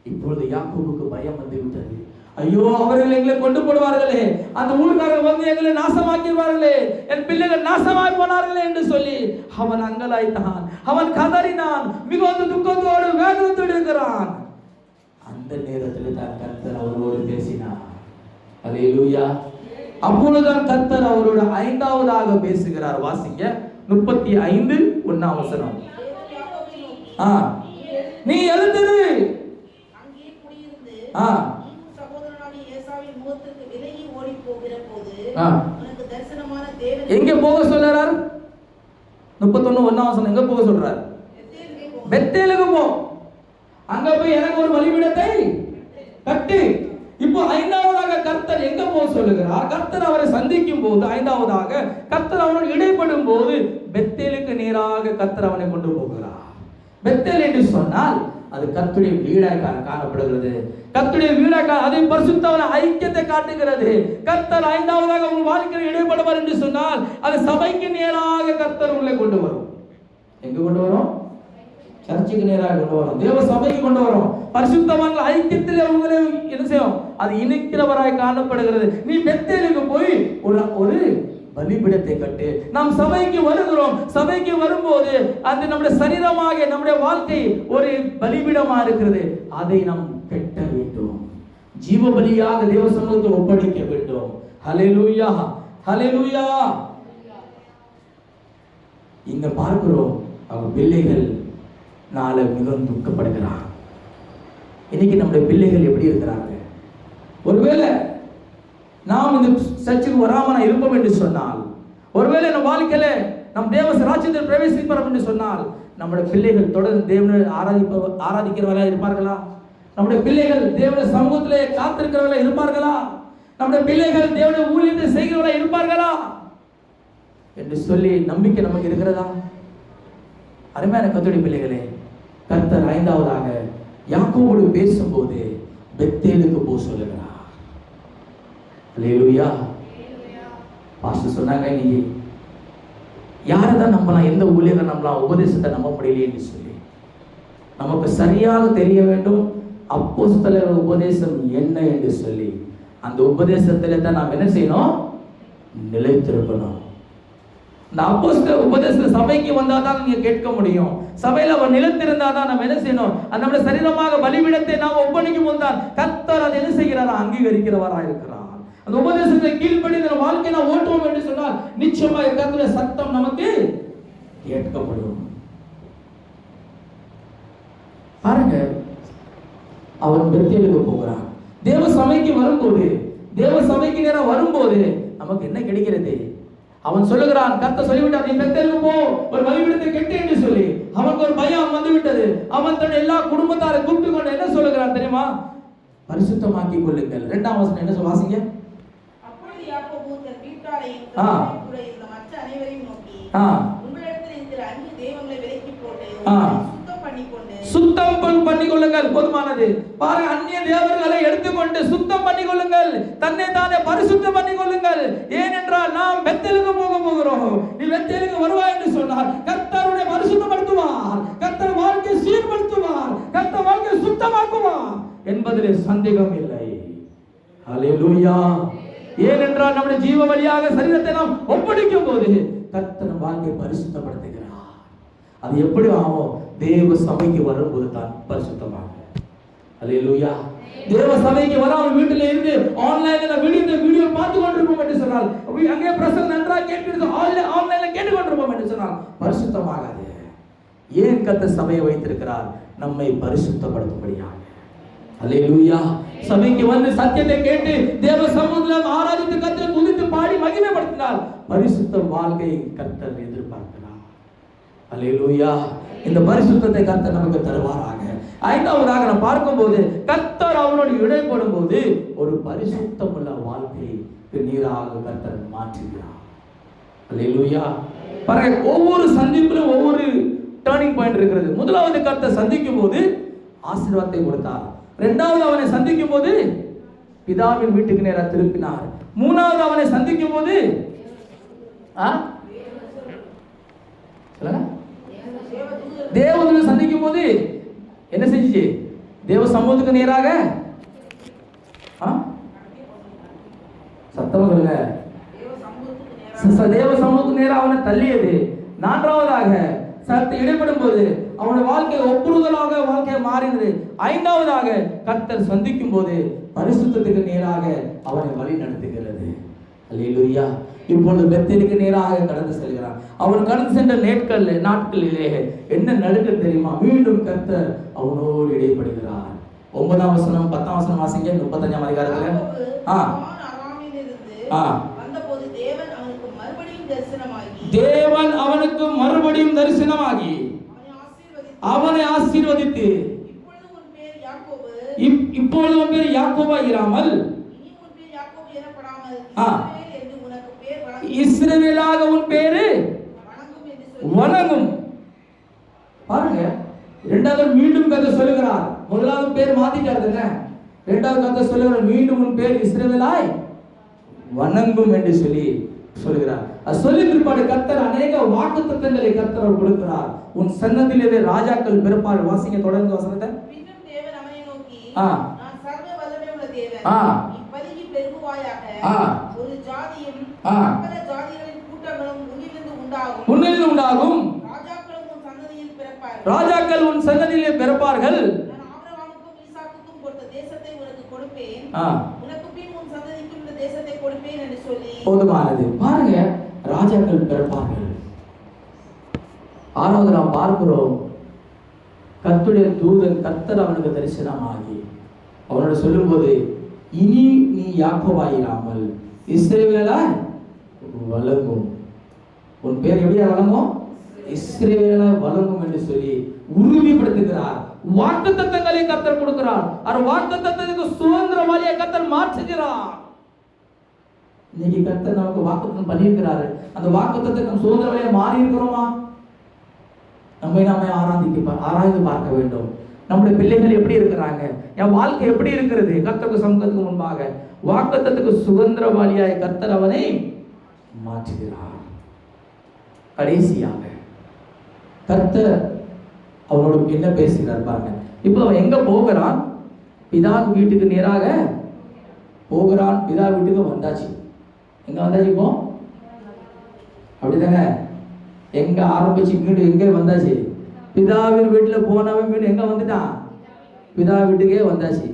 இப்பொழுது யாக்கோபுக்கு பயம் வந்து விட்டது. ஐயோ, அவர்கள் எங்களை கொண்டு போடுவார்களே, அந்த ஊர்க்காரர்கள் வந்து எங்களை நாசமாக்கிடுவார்களே, என் பிள்ளைகள் நாசமாய் போனார்களே என்று சொல்லி அவன் அங்கலாய்த்தான், அவன் கதறினான், மிகுந்த துக்கத்தோடு வேதனையோடு இருக்கிறான். அந்த நேரத்தில் தான் கர்த்தர் அவரோடு பேசினார். அல்லேலூயா. அப்பொழுதுதான் கர்த்தர் அவரோட 5வதாக பேசுகிறார். வாசிங்க 35:1 வசனம். நீ எழுந்திரு, எங்க போக சொல்றார்? 31:1 வசனம். எங்க போக சொல்றார்? பெத்தேலுக்கு போ, அங்க போய் எனக்கு ஒரு பலிபீடத்தை கட்டு. இப்போ 5வதாக கர்த்தர் எங்க போக சொல்லுகிறார்? கர்த்தர் அவரை சந்திக்கும் போது 5வதாக கர்த்தர் அவனோடு இடைப்படும் போது பெத்தேலுக்கு நேராக கர்த்தர் அவனை கொண்டு போகிறார். பெத்தேல் என்று சொன்னால் அது கர்த்தருடைய வீடாய் காணப்படுகிறது. கர்த்தருடைய வீடாய் அதை பரிசுத்தமான ஐக்கியத்தை காட்டுகிறது. கர்த்தர் 5வதாக உங்கள் வாழ்க்கையில் இடைப்படுவார் என்று சொன்னால் அது சபைக்கு நேராக கர்த்தர் உள்ளே கொண்டு வரும். எங்க கொண்டு வரும்? சர்ச்சுக்கு நேராக கொண்டு வரும், தேவ சபைக்கு கொண்டு வரும். பரிசுத்தவான்கள் ஐக்கியத்தில் அவங்களே என்ன செய்யும், அது இணைக்கிறவராய் காணப்படுகிறது. நீ பெத்தேலுக்கு போய் ஒரு பலிபீடத்தை கட்டு. நாம் சபைக்கு வருகிறோம். சபைக்கு வரும்போது அந்த நம்முடைய சரீரமாக நம்முடைய வாழ்க்கை ஒரு பலிபீடமா இருக்கிறது. அதை நாம் கட்ட வேண்டும். ஜீவ பலியாக தேவ சமூகத்தில் ஒப்படைக்க வேண்டும். ஹல்லேலூயா, ஹல்லேலூயா. இங்க பார்க்கிறோம், அவங்க பிள்ளைகள் நாளை மிகவும் துக்கப்படுகிறார். இன்னைக்கு நம்முடைய பிள்ளைகள் எப்படி இருக்கிறாங்க? ஒருவேளை நாம் இந்த சர்ச்சுக்கு வராமல் இருப்போம் என்று சொன்னால், ஒருவேளை நம் வாழ்க்கையில நம் தேவ ராஜ்யத்தில் பிரவேசிப்போம் என்று சொன்னால், நம்முடைய பிள்ளைகள் தொடர்ந்து தேவனை ஆராதிக்கிறவர்களாக இருப்பார்களா? நம்முடைய பிள்ளைகள் தேவனுடைய சமூகத்திலே காத்திருக்கிறவர்களாக இருப்பார்களா? நம்முடைய பிள்ளைகள் தேவனுடைய ஊழியத்தை செய்கிறவர்களாக இருப்பார்களா என்று சொல்லி நம்பிக்கை நமக்கு இருக்கிறதா? அருமையான கர்த்தருடைய பிள்ளைகளே, கர்த்தர் ஐந்தாவதாக யாக்கோபோடு பேசும்போது பெத்தேலுக்கு போ சொல்லுகிறார். அல்லேலூயா. பாஸ்டர் சொன்னாங்க, நீ யாரை தான் நம்பலாம், எந்த ஊழியரை நம்பலாம், உபதேசத்தை நம்ப முடியலையே என்று சொல்லி நமக்கு சரியாக தெரிய வேண்டும் அப்போஸ்தலர் உபதேசம் என்ன என்று சொல்லி. அந்த உபதேசத்தில் தான் நாம் என்ன செய்யணும்? நிலைத்திருக்கணும். இந்த அப்போஸ்தலர் உபதேச சபைக்கு வந்தால் தான் நீங்க கேட்க முடியும். சபையில் அவர் நிலைத்திருந்தா தான் நம்ம என்ன செய்யணும்? நம்முடைய சரீரமாக பலிபீடத்தை நாம் ஒப்படைக்கும் போது தான் கர்த்தர் அதை என்ன செய்கிறாரா? அங்கீகரிக்கிறவராக இருக்கிறார். அந்த உபதேசத்தை கீழ்ப்படி இந்த வாழ்க்கை நாம் ஓட்டுவோம் என்று சொன்னால் நிச்சயமாக கர்த்தருடைய சத்தம் நமக்கு கேட்கப்படும். பாருங்க, அவன் பெத்தேலுக்கு போகிறான். தேவ சபைக்கு வரும்போது, தேவ சபைக்கு நேரம் வரும்போது நமக்கு என்ன கிடைக்கிறது? அவன் சொல்லுகிறான், கர்த்தர் சொல்லிவிட்டார், நீ பெத்தேலுக்கு போ, ஒரு பலிபீடத்தை கட்டு என்று சொல்லி. அவனுக்கு ஒரு பயம் வந்து விட்டது. அவன் தன் எல்லா குடும்பத்தாரை கூப்பிட்டு கொண்டு என்ன சொல்லுகிறான் தெரியுமா? பரிசுத்தமாக்கி கொள்ளுங்கள். 2ஆம் வசனம் என்ன சொல்ல வாசிங்க. அப்பொழுது யாக்கோபு தன் வீட்டாரையும் கூட இருந்த மற்ற அனைவரையும் நோக்கி, உங்களிடத்தில் இருக்கிற அந்நிய தெய்வங்களை விலக்கி போட்டு சுத்தம் பண்ணிக்கொள்ளுங்கள். போதுமானது. பாருங்க, அந்நிய தேவர்களை எடுத்துக்கொண்டு சுத்தம் பண்ணிக்கொள்ளுங்கள். தன்னை தானே பரிசுத்தம் பண்ணிக்கொள்ளுங்கள். ஏனென்றால் நாம் பெத்தேலுக்கு போகிறோம். நீ பெத்தேலுக்கு வருவாய் என்று சொன்னார் கர்த்தருடைய பரிசுத்தப்படுத்துவார், கர்த்தர் வாழ்க்கை சீர்படுத்துவார், கர்த்தர் வாழ்க்கை சுத்தமாக்குவார் என்பதிலே சந்தேகம் இல்லை. ஹல்லேலூயா. ஏனென்றால் நம்முடைய ஜீவ வழியாக சரீரத்தை நாம் ஒப்படைக்கும் போது கர்த்தர் வாழ்க்கை பரிசுத்தப்படுத்துகிறார். அது எப்படி ஆகும்? தேவ சபைக்கு வரும்போது தான் பரிசுத்தமாக. அல்லேலூயா. தேவ சபைக்கு வராமல் வீட்டில் இருந்து ஆன்லைன்ல வீடியோ பார்த்து கொண்டிருப்போம் என்று சொன்னால், அங்கே பிரசங்கம் நன்றாக கேட்கிறது, ஆன்லைன்ல கேட்டுக்கொண்டிருப்போம் என்று சொன்னால் பரிசுத்தமாகாது. ஏன் கர்த்தர் சபையை வைத்திருக்கிறார்? நம்மை பரிசுத்தப்படுத்தும்படியாக. அல்லேலூயா. சபைக்கு வந்து சத்தியத்தை கேட்டு தேவ சமூகத்தில் ஆராதித்து கர்த்தரை துதித்து பாடி மகிமைப்படுத்தினால் பரிசுத்த வாழ்க்கையை கர்த்தர் எதிர்பார்க்கிறார். அல்லேலூயா. இந்த பரிசுத்தத்தை கர்த்தர் நமக்கு தருவாராக. 5ஆவதாக நாம் பார்க்கும்போது கர்த்தர் அவனோடு இடைப்படும் போது ஒரு பரிசுத்தமுள்ள வாழ்க்கைக்கு நீராக கர்த்தர் மாற்றுகிறார். அல்லேலூயா. பாருங்க, ஒவ்வொரு சந்திப்பிலும் ஒவ்வொரு டர்னிங் பாயிண்ட் இருக்கிறது. முதலாவது கர்த்தர் சந்திக்கும் போது ஆசீர்வாதத்தை கொடுத்தார். 2வது அவனை சந்திக்கும் போது பிதாவின் வீட்டுக்கு நேராக திருப்பினார். 3வது அவனை சந்திக்கும் போது தேவதூதனை சந்திக்கும் போது என்ன செஞ்சிச்சு? தேவ சமூகத்துக்கு நேராக சத்தம் சொல்லுங்க. தேவ சமூகத்துக்கு நேராக அவனை தள்ளியது. 4வதாக சத்தை இடைப்படும் போது அவனுடைய வாழ்க்கை ஒப்புறுதலாக வாழ்க்கை மாறினது. 5வதாக கர்த்தர் சந்திக்கும் போது பரிசுத்தத்துக்கு நேராக அவனை வழி நடத்துகிறது. அல்லேலூயா. இப்பொழுது பெத்தேலுக்கு நேராக கடந்து செல்கிறான். அவன் கடந்து சென்ற நாட்களிலே என்ன நடக்குது தெரியுமா? மீண்டும் கர்த்தர் அவனோடு இடைப்படுகிறார். 9ஆம் வசனம் 10ஆம் வசனம் வாசிங்க. 35ஆம் அதிகாரத்துல தேவன் அவனுக்கு மறுபடியும் தரிசனமாகி அவனை ஆசீர்வதித்து, இப்பொழுது உன் பேர் யாக்கோபா இராமல் இஸ்ரவேலாக உன் பேரு வணங்கும். பாருங்க, 2வது மீண்டும் கர்த்தர் சொல்லுகிறார். முதலாவது பேர் மாத்திட்டாருங்க. 2வது கர்த்தர் சொல்லுகிறார், மீண்டும் உன் பேர் இஸ்ரவேலாய் வணங்கும் என்று சொல்லி சொல்கிறார். அது சொல்லி பிற்பாடு கர்த்தர் அநேக வாக்குத்தத்தங்களை கர்த்தர் கொடுக்கிறார். உன் சன்னதியிலே ராஜாக்கள் பிறப்பார்கள். வாசிங்க தொடர்ந்து வசனத்தை. பின்னும் தேவன் அவனை நோக்கி, ஆ. நான் சர்வ வல்லமையுள்ள தேவன். ஆ. நீ பலுகி பெருகுவாயாக. ஆ. ஒரு ஜாதியும் ஆ. பல ஜாதிகளின் கூட்டங்களும் உன்னிலிருந்து உண்டாகும். உன்னிலிருந்து உண்டாகும். ராஜாக்களும் உன் சந்ததியில் பிறப்பார்கள். ராஜாக்கள் உன் சன்னதியிலே பிறப்பார்கள். நான் ஆபிரகாமுக்கும் ஈசாக்குக்கும் கொடுத்த தேசத்தை உனக்கு கொடுப்பேன். ஆ. உனக்கு பின் உன் சந்ததிக்கும் இந்த தேசத்தை கொடுப்பேன் என்று சொல்லி. போதுமானது. பாருங்க, ராஜாக்கள் பிறப்பார்கள். ஆறாவது நாம் பார்க்கிறோம், கர்த்தருடைய தூதன் கர்த்தர் அவனுக்கு தரிசனமாகி அவனோட சொல்லும்போது, இனி நீ யாக்கோபாயிராமல் இஸ்ரவேலாய் வழங்கும். உன் பேர் எப்படியா வழங்கும்? இஸ்ரவேலாய் வழங்கும் என்று சொல்லி உறுதிப்படுத்துகிறார். வாக்குத்தத்தங்களை கர்த்தர் கொடுக்கிறார். அந்த வாக்குத்தத்தத்துக்கு சுதந்திரவாளியை கர்த்தர் மாற்றுகிறார். இன்னைக்கு கர்த்தர் நமக்கு வாக்குத்தத்தம் பண்ணியிருக்கிறாரு. அந்த வாக்குத்தத்தத்துக்கு நம்ம சுதந்திரவாளியா மாறி இருக்கிறோமா? நம்மை நாமே ஆராய்ந்து பார்க்க வேண்டும். நம்முடைய பிள்ளைகள் எப்படி இருக்கிறாங்க? என் வாழ்க்கை எப்படி இருக்கிறது? கர்த்தருக்கு சமூகத்துக்கு முன்பாக வாக்குத்தத்தத்துக்கு சுதந்திரவாளியாய் கர்த்தர் அவனை மாற்றுகிறார். கடைசியாக கர்த்தர் அவனோடு என்ன பேசுகிறார் பாருங்க. இப்போ அவன் எங்க போகிறான்? பிதா வீட்டுக்கு நேராக போகிறான். பிதா வீட்டுக்கு வந்தாச்சு. எங்க வந்தாச்சு? இப்போ அப்படிதாங்க. எங்க ஆரம்பிச்சு மீண்டும் எங்க வந்தாச்சு? பிதாவின் வீட்டுல போனவன் மீண்டும் எங்க வந்துட்டான்? பிதா வீட்டுக்கே வந்தாச்சு.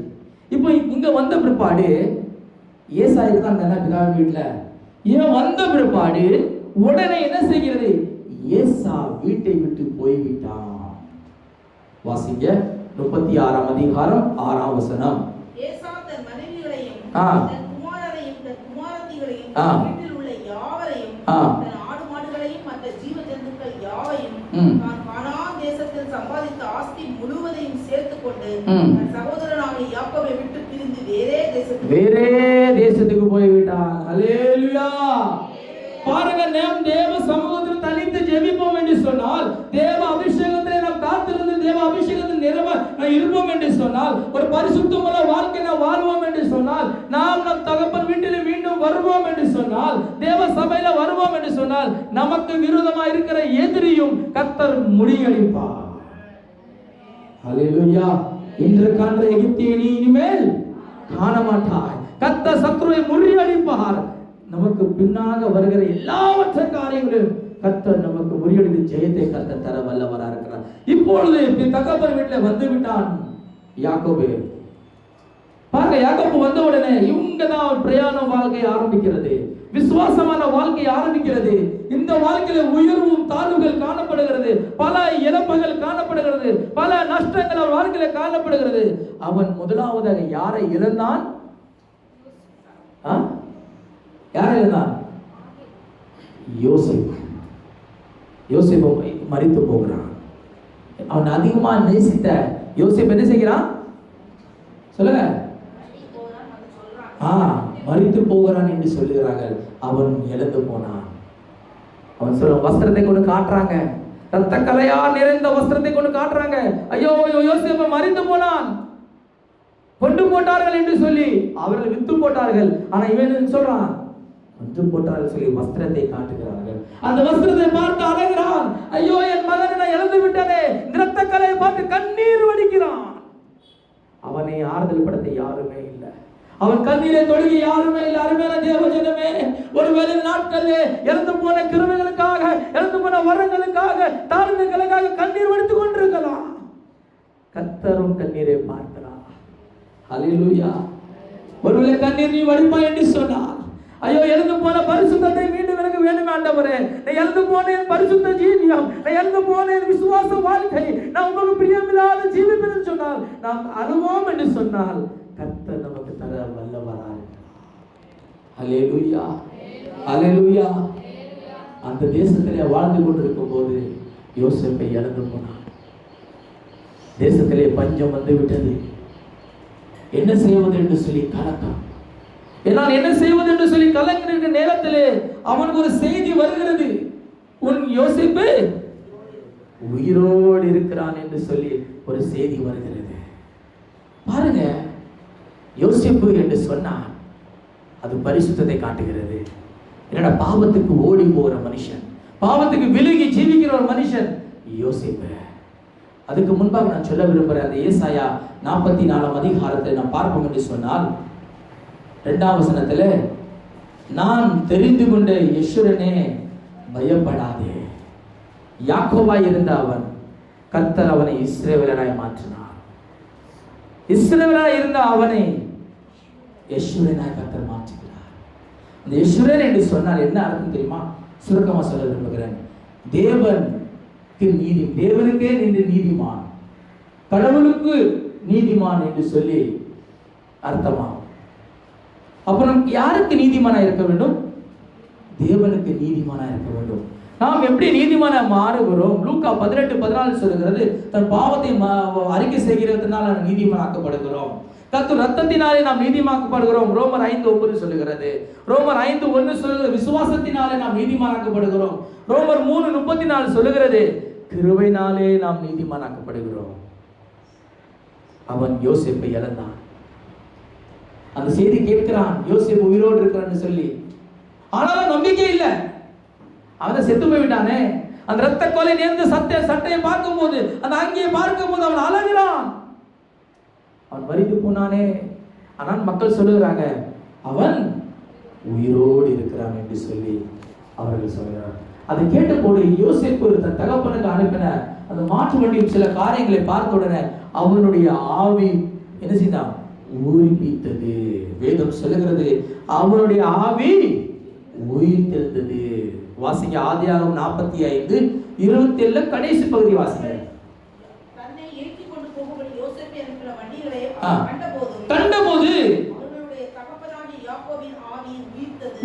இப்போ இங்க வந்த பிற்பாடு ஏசா இருக்கான் பிதாவின் வீட்டுல. இவன் வந்த பிற்பாடு உடனே என்ன செய்கிறது? ஏசா வீட்டை விட்டு போய்விட்டான். வாசிங்க 36ஆம் அதிகாரம் 6ஆம் வசனம். ஏசா தன் மனைவிகளையும் ஆ. தன் குமாரரையும் தன் குமாரத்திகளையும் ஆ. வீட்டில் உள்ள யாவரையும் ஆ. தன் ஆடு மாடுகளையும் மற்ற ஜீவ ஜந்துக்கள் யாவையும் ம். தான் கானான் தேசத்தில் சம்பாதித்த ஆஸ்தி முழுவதையும் சேர்த்துக் கொண்டு ம். தன் சகோதரனாகிய யாக்கோபை விட்டு பிரிந்து வேறே தேசத்துக்கு போய்விட்டான். ஹல்லேலூயா. பாருங்க, நாம் தேவ சமூகத்தில் தனித்து ஜெபிப்போம் என்று சொன்னால், தேவ அபிஷேகத்தை நாம் காத்திருந்து தேவ அபிஷேகத்தில் நிறைவ இருப்போம் என்று சொன்னால், ஒரு பரிசுத்தமுள்ள வாழ்க்கை நாம் வாழ்வோம் என்று சொன்னால், நாம் நம் தகப்பன் வீட்டில் மீண்டும் வருவோம் என்று சொன்னால், தேவ சபையில வருவோம் என்று சொன்னால், நமக்கு விரோதமா இருக்கிற எதிரியும் கர்த்தர் முறியடிப்பார். ஹல்லேலூயா. இன்று காண்ற எகிப்தியை நீ இனிமேல் காண மாட்டாய். கர்த்தர் சத்துருவை முறியடிப்பார். நமக்கு பின்னாக வருகிற எல்லாவற்ற காரியங்களிலும் கர்த்தர் நமக்கு முறியடித்து ஜெயத்தை கர்த்தர் தர வல்லவரா இருக்கிறார். இப்பொழுது தகப்பன் வீட்டில் வந்து விட்டான் யாக்கோபு. பாருங்க, யாக்கோபு வந்த உடனே இவங்கதான் பிரயாண வாழ்க்கை ஆரம்பிக்கிறது. விசுவாசமான வாழ்க்கை ஆரம்பிக்கிறது. இந்த வாழ்க்கையில உயர்வும் தாழ்வுகள் காணப்படுகிறது. பல இழப்புகள் காணப்படுகிறது. பல நஷ்டங்கள் அவன் வாழ்க்கையில காணப்படுகிறது. அவன் முதலாவதாக யாரை இழந்தான்? யாரை இழந்தான்? யோசேப்பு மரித்து போகிறான். அவன் அதிகமா நேசித்த யோசேப்பு என்ன செய்கிறான்? சொல்லுங்க. மரித்து போகிறான் என்று சொல்லுகிறார்கள். அவன் இழந்து போனான். அவன் சொல்ல வஸ்திரத்தை கொண்டு காட்டுறாங்க. ரத்த கலையா நிறைந்த வஸ்திரத்தை கொண்டு காட்டுறாங்க. ஐயோ யோசேப்பு மரித்து போனான், கொண்டு போட்டார்கள் என்று சொல்லி அவர்கள் வித்து போட்டார்கள். ஆனா இவன் சொல்றான், கொண்டு போட்டார்கள் சொல்லி வஸ்திரத்தை காட்டுகிறார்கள். அந்த வஸ்திரத்தை பார்த்து அழகிறான். ஐயோ என் மகனை நான் இழந்து விட்டனே. ரத்த கலையை பார்த்து கண்ணீர் வடிக்கிறான். அவனை ஆறுதல் படுத்த யாருமே இல்லை. அவன் கண்ணீரை தொழுகி யாருமே இல்லை. அருமையான தேவஜனமே, ஒருவேளை நாட்களிலே இறந்து போன கிருபைகளுக்காக, இறந்து போன வரங்களுக்காக, தாழ்மைகளுக்காக கண்ணீர் வடித்துக் கொண்டிருக்கலாம். கர்த்தரும் கண்ணீரை பார்க்கிறார். ஹல்லேலூயா. ஒருவேளை கண்ணீர் நீ வடிப்பாய் என்று சொன்னார், ஐயோ இழந்து போன பரிசுத்தத்தை மீண்டும் எனக்கு வேண்டுமே ஆண்டவரே. நான் இழந்து போனேன் பரிசுத்த ஜீவியம், நான் இழந்து போனேன் விசுவாச வாழ்க்கை, நான் உங்களுக்கு பிரியமில்லாத ஜீவிப்பேன் என்று சொன்னால், நாம் அனுபவம் என்று சொன்னால் கர்த்தர் நமக்கு தர வல்லவராக. ஹல்லேலூயா, ஹல்லேலூயா. அந்த தேசத்திலே வாழ்ந்து கொண்டிருக்கும் போது யோசேப்பை இழந்து போனான். தேசத்திலே பஞ்சம் வந்து விட்டது. என்ன செய்வது என்று சொல்லி கலக்கம். என்னால் என்ன செய்வது என்று சொல்லி கலங்கிற நேரத்திலே அவனுக்கு ஒரு செய்தி வருகிறது. உன் யோசேப்பு உயிரோடு இருக்கிறான் என்று சொல்லி ஒரு செய்தி வருகிறது. பாருங்க, யோசேப்பு என்று சொன்னான். அது பரிசுத்தத்தை காட்டுகிறது. என்னடா, பாவத்துக்கு ஓடி போகிற மனுஷன், பாவத்துக்கு விலகி ஜீவிக்கிற ஒரு மனுஷன் யோசேப்பு. அதுக்கு முன்பாக நான் சொல்ல விரும்புகிறேன், அந்த ஏசாயா 44 அதிகாரத்தை நான் பார்ப்போம் என்று சொன்னால் 2ஆம் வசனத்தில், நான் தெரிந்து கொண்ட யெஷுரனே பயப்படாதே, யாக்கோபாய் இருந்த அவன், கர்த்தர் அவனை இஸ்ரவேலனாய் மாற்றினார். இஸ்ரவேலனாய் இருந்த அவனை யெஷுரனாய் கர்த்தர் மாற்றுகிறார். இந்த யெஷுரன் என்று சொன்னால் என்ன அர்த்தம் தெரியுமா? சுருக்கமாக சொல்ல விரும்புகிறேன். தேவனுக்கே நின்று நீதிமான், கடவுளுக்கு நீதிமான் என்று சொல்லி அர்த்தமாகும். அப்ப நமக்கு யாருக்கு நீதிமானா இருக்க வேண்டும்? தேவனுக்கு நீதிமானா இருக்க வேண்டும். நாம் எப்படி நீதிமான மாறுகிறோம்? லூக்கா 18:14 சொல்லுகிறது, தன் பாவத்தை அறிக்கை செய்கிறதுனால நீதிமானாக்கப்படுகிறோம். கர்த்தர் ரத்தத்தினாலே நாம் நீதிமாக்கப்படுகிறோம். ரோமர் 5:9 சொல்லுகிறது. ரோமர் 5:1 சொல்லுகிறது, விசுவாசத்தினாலே நாம் நீதிமானாக்கப்படுகிறோம். ரோமர் 3:34 சொல்லுகிறது, கிருபையினாலே நாம் நீதிமானாக்கப்படுகிறோம். அவன் யோசேப்பை இழந்தான். அந்த செய்தி கேட்கிறான், யோசேப்பு உயிரோடு இருக்கிறான்னு சொல்லி. ஆனாலும் நம்பிக்கை இல்லை, அவனை செத்து போய்விட்டானே. அந்த ரத்த கொலை நேர்ந்த சட்டையை பார்க்கும்போது, அந்த அங்கேயே பார்க்கும்போது அவன் அழகிறான். அவன் மரித்து போனானே. ஆனால் மக்கள் சொல்லுகிறாங்க, அவன் உயிரோடு இருக்கிறான் என்று சொல்லி அவர்கள் சொல்கிறார். அதை கேட்டபோது யோசேப்பு தன் தகப்பனுக்கு அனுப்பின அந்த மாற்று வண்டியும் சில காரியங்களை பார்த்த உடனே அவனுடைய ஆவி என்ன செய்தான்? உயிர்ப்பித்தது. வேதம் சொல்லுகிறது, அவனுடைய ஆவி உயிர்த்தெழுந்தது. வாசிங்க, ஆதியாகமம் 45:27 கடைசி பகுதி வாசிங்க. தன்னை ஏற்றி கொண்டு போகும்படி யோசேப்பு அனுப்பின வண்டிகளை கண்டபோது அவனுடைய தகப்பனாகிய யாக்கோபின் ஆவி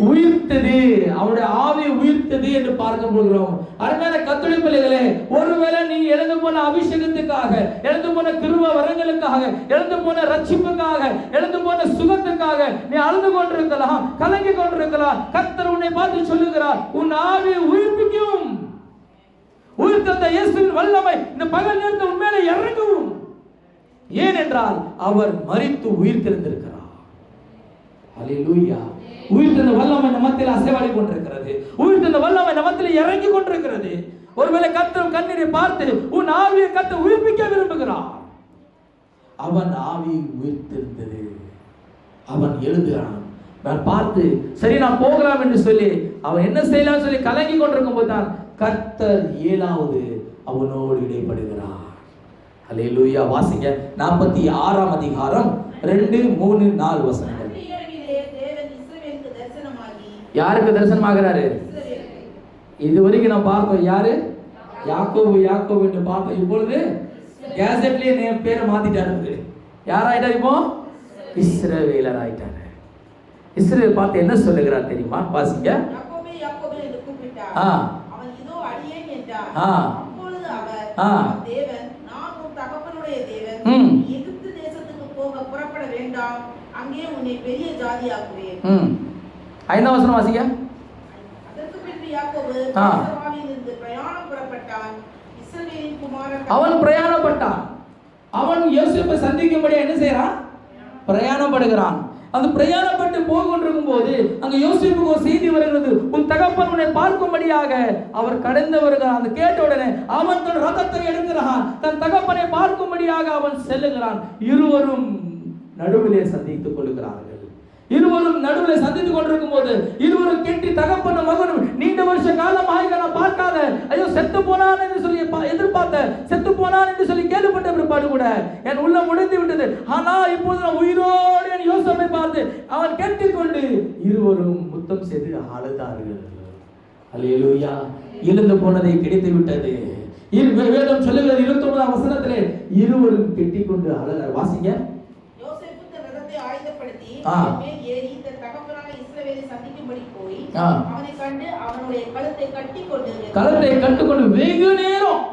உயிர்த்தது. அவனுடைய ஆவி உயிர்த்தது என்று பார்க்க போகிறோம். அருமையான கர்த்தருடைய பிள்ளைகளே, ஒருவேளை நீங்க இழந்து போன அபிஷேகத்துக்காக, இழந்து போன கிருபை வரங்களுக்காக, இழந்து போன ரட்சிப்புக்காக, இழந்து போன சுகத்துக்காக நீ அழுது கொண்டிருக்கலாம், கலங்கி கொண்டிருக்கலாம். கர்த்தர் உன்னை பார்த்து சொல்லுகிறார், உன் ஆவி உயிர்ப்பிக்கும். உயிர்த்தெழுந்த இயேசுவின் வல்லமை இந்த பகல் நேரத்தில் உன் மேலே இறங்கும். ஏனென்றால் அவர் மரித்து உயிர்த்தெழுந்திருக்கிறார். ஹல்லேலூயா. உயிர்த்தெழுந்த வல்லமை நம்ம மத்தியில் அசைவாடி கொண்டிருக்கிறது. உயிர்த்தெழுந்த வல்லமை நம்ம மத்தியில் இறங்கி கொண்டிருக்கிறது. ஒருவேளை கர்த்தர் கண்ணீரை பார்த்து உன் ஆவியை கர்த்தர் உயிர்ப்பிக்க விரும்புகிறார். அவன் ஆவி உயிர்த்தெழுந்தது. அவன் எழுதுகிறான். நான் பார்த்து சரி நான் போகலாம் என்று சொல்லி அவன் என்ன செய்யலாம் சொல்லி கலங்கி கொண்டிருக்கும் போது தான் கர்த்தர் 7வது அவனோடு இடைப்படுகிறார். ஹல்லேலூயா. வாசிங்க 46ஆம் அதிகாரம் 2, 3, 4 வசனங்கள். யாருக்கு தரிசனமாகிறாரு? இதுவரைக்கும் நான் பார்த்தோம், யாரு? யாக்கோபு யாக்கோபு என்று பார்த்தோம். இப்பொழுது கேசட்லயே பேரை மாத்திட்டாரு. யாராயிட்டார் இப்போ? இஸ்ரவேலர் ஆயிட்டாரு. இஸ்ரவேல் பார்த்து என்ன சொல்லுகிறார் தெரியுமா? வாசிங்க. யாக்கோபே யாக்கோபே என்று கூப்பிட்டார். அவன் இதோ அடியேன் என்றார். அப்பொழுது அவர், தேவன், நான் உன் தகப்பனுடைய தேவன், எகிப்து தேசத்துக்கு போக புறப்பட வேண்டாம், அங்கே உன்னை பெரிய ஜாதியாக்குவேன். 5ஆம் வசனம் வாசிங்க. அதற்கு பின்பு யாக்கோபு மிஸ்ரயிமிலிருந்து பிரயாணம் புறப்பட்டான். இஸ்ரவேலின் குமாரன் அவன் பிரயாணப்பட்டான். அவன் யோசேப்பை சந்திக்கும்படி என்ன செய்யறான்? பிரயாணப்படுகிறான். அந்த பிரயாணப்பட்டு போகின்றிருக்கும் போது அங்க யோசேப்புக்கு ஒரு செய்தி வருகிறது. உன் தகப்பன் உன்னை பார்க்கும்படியாக அவர் கடந்து வருகிறான். அந்த கேட்ட உடனே அவன் தன் ரதத்தை எடுக்கிறான். தன் தகப்பனை பார்க்கும்படியாக அவன் செல்லுகிறான். இருவரும் நடுவிலே சந்தித்துக் கொள்கிறார்கள். இருவரும் நடுவில் சந்தித்துக் கொண்டிருக்கும் போது இருவரும் கெட்டி தகப்பன மகனும் நீண்ட வருஷ காலமாக நான் பார்க்காத, ஐயோ செத்து போனான் என்று சொல்லி எதிர்பார்த்த, செத்து போனான் என்று சொல்லி கேள்விப்பட்ட பிற்பாடு கூட என் உள்ளம் உடைந்து விட்டது. ஆனா இப்போது நான் உயிரோடு என் யோசனை பார்த்து அவன் கேட்டுக்கொண்டு இருவரும் முத்தம் செய்து அழுதார்கள். அல்லேலூயா. இழந்து போனதை கிடைத்து விட்டது. வேதம் சொல்லுகிறது 29ஆம் வசனத்திலே இருவரும் கெட்டிக்கொண்டு அழுதார். வாசிங்க. கழுத்தை கட்டுக்கொண்டு வெகு நேரம்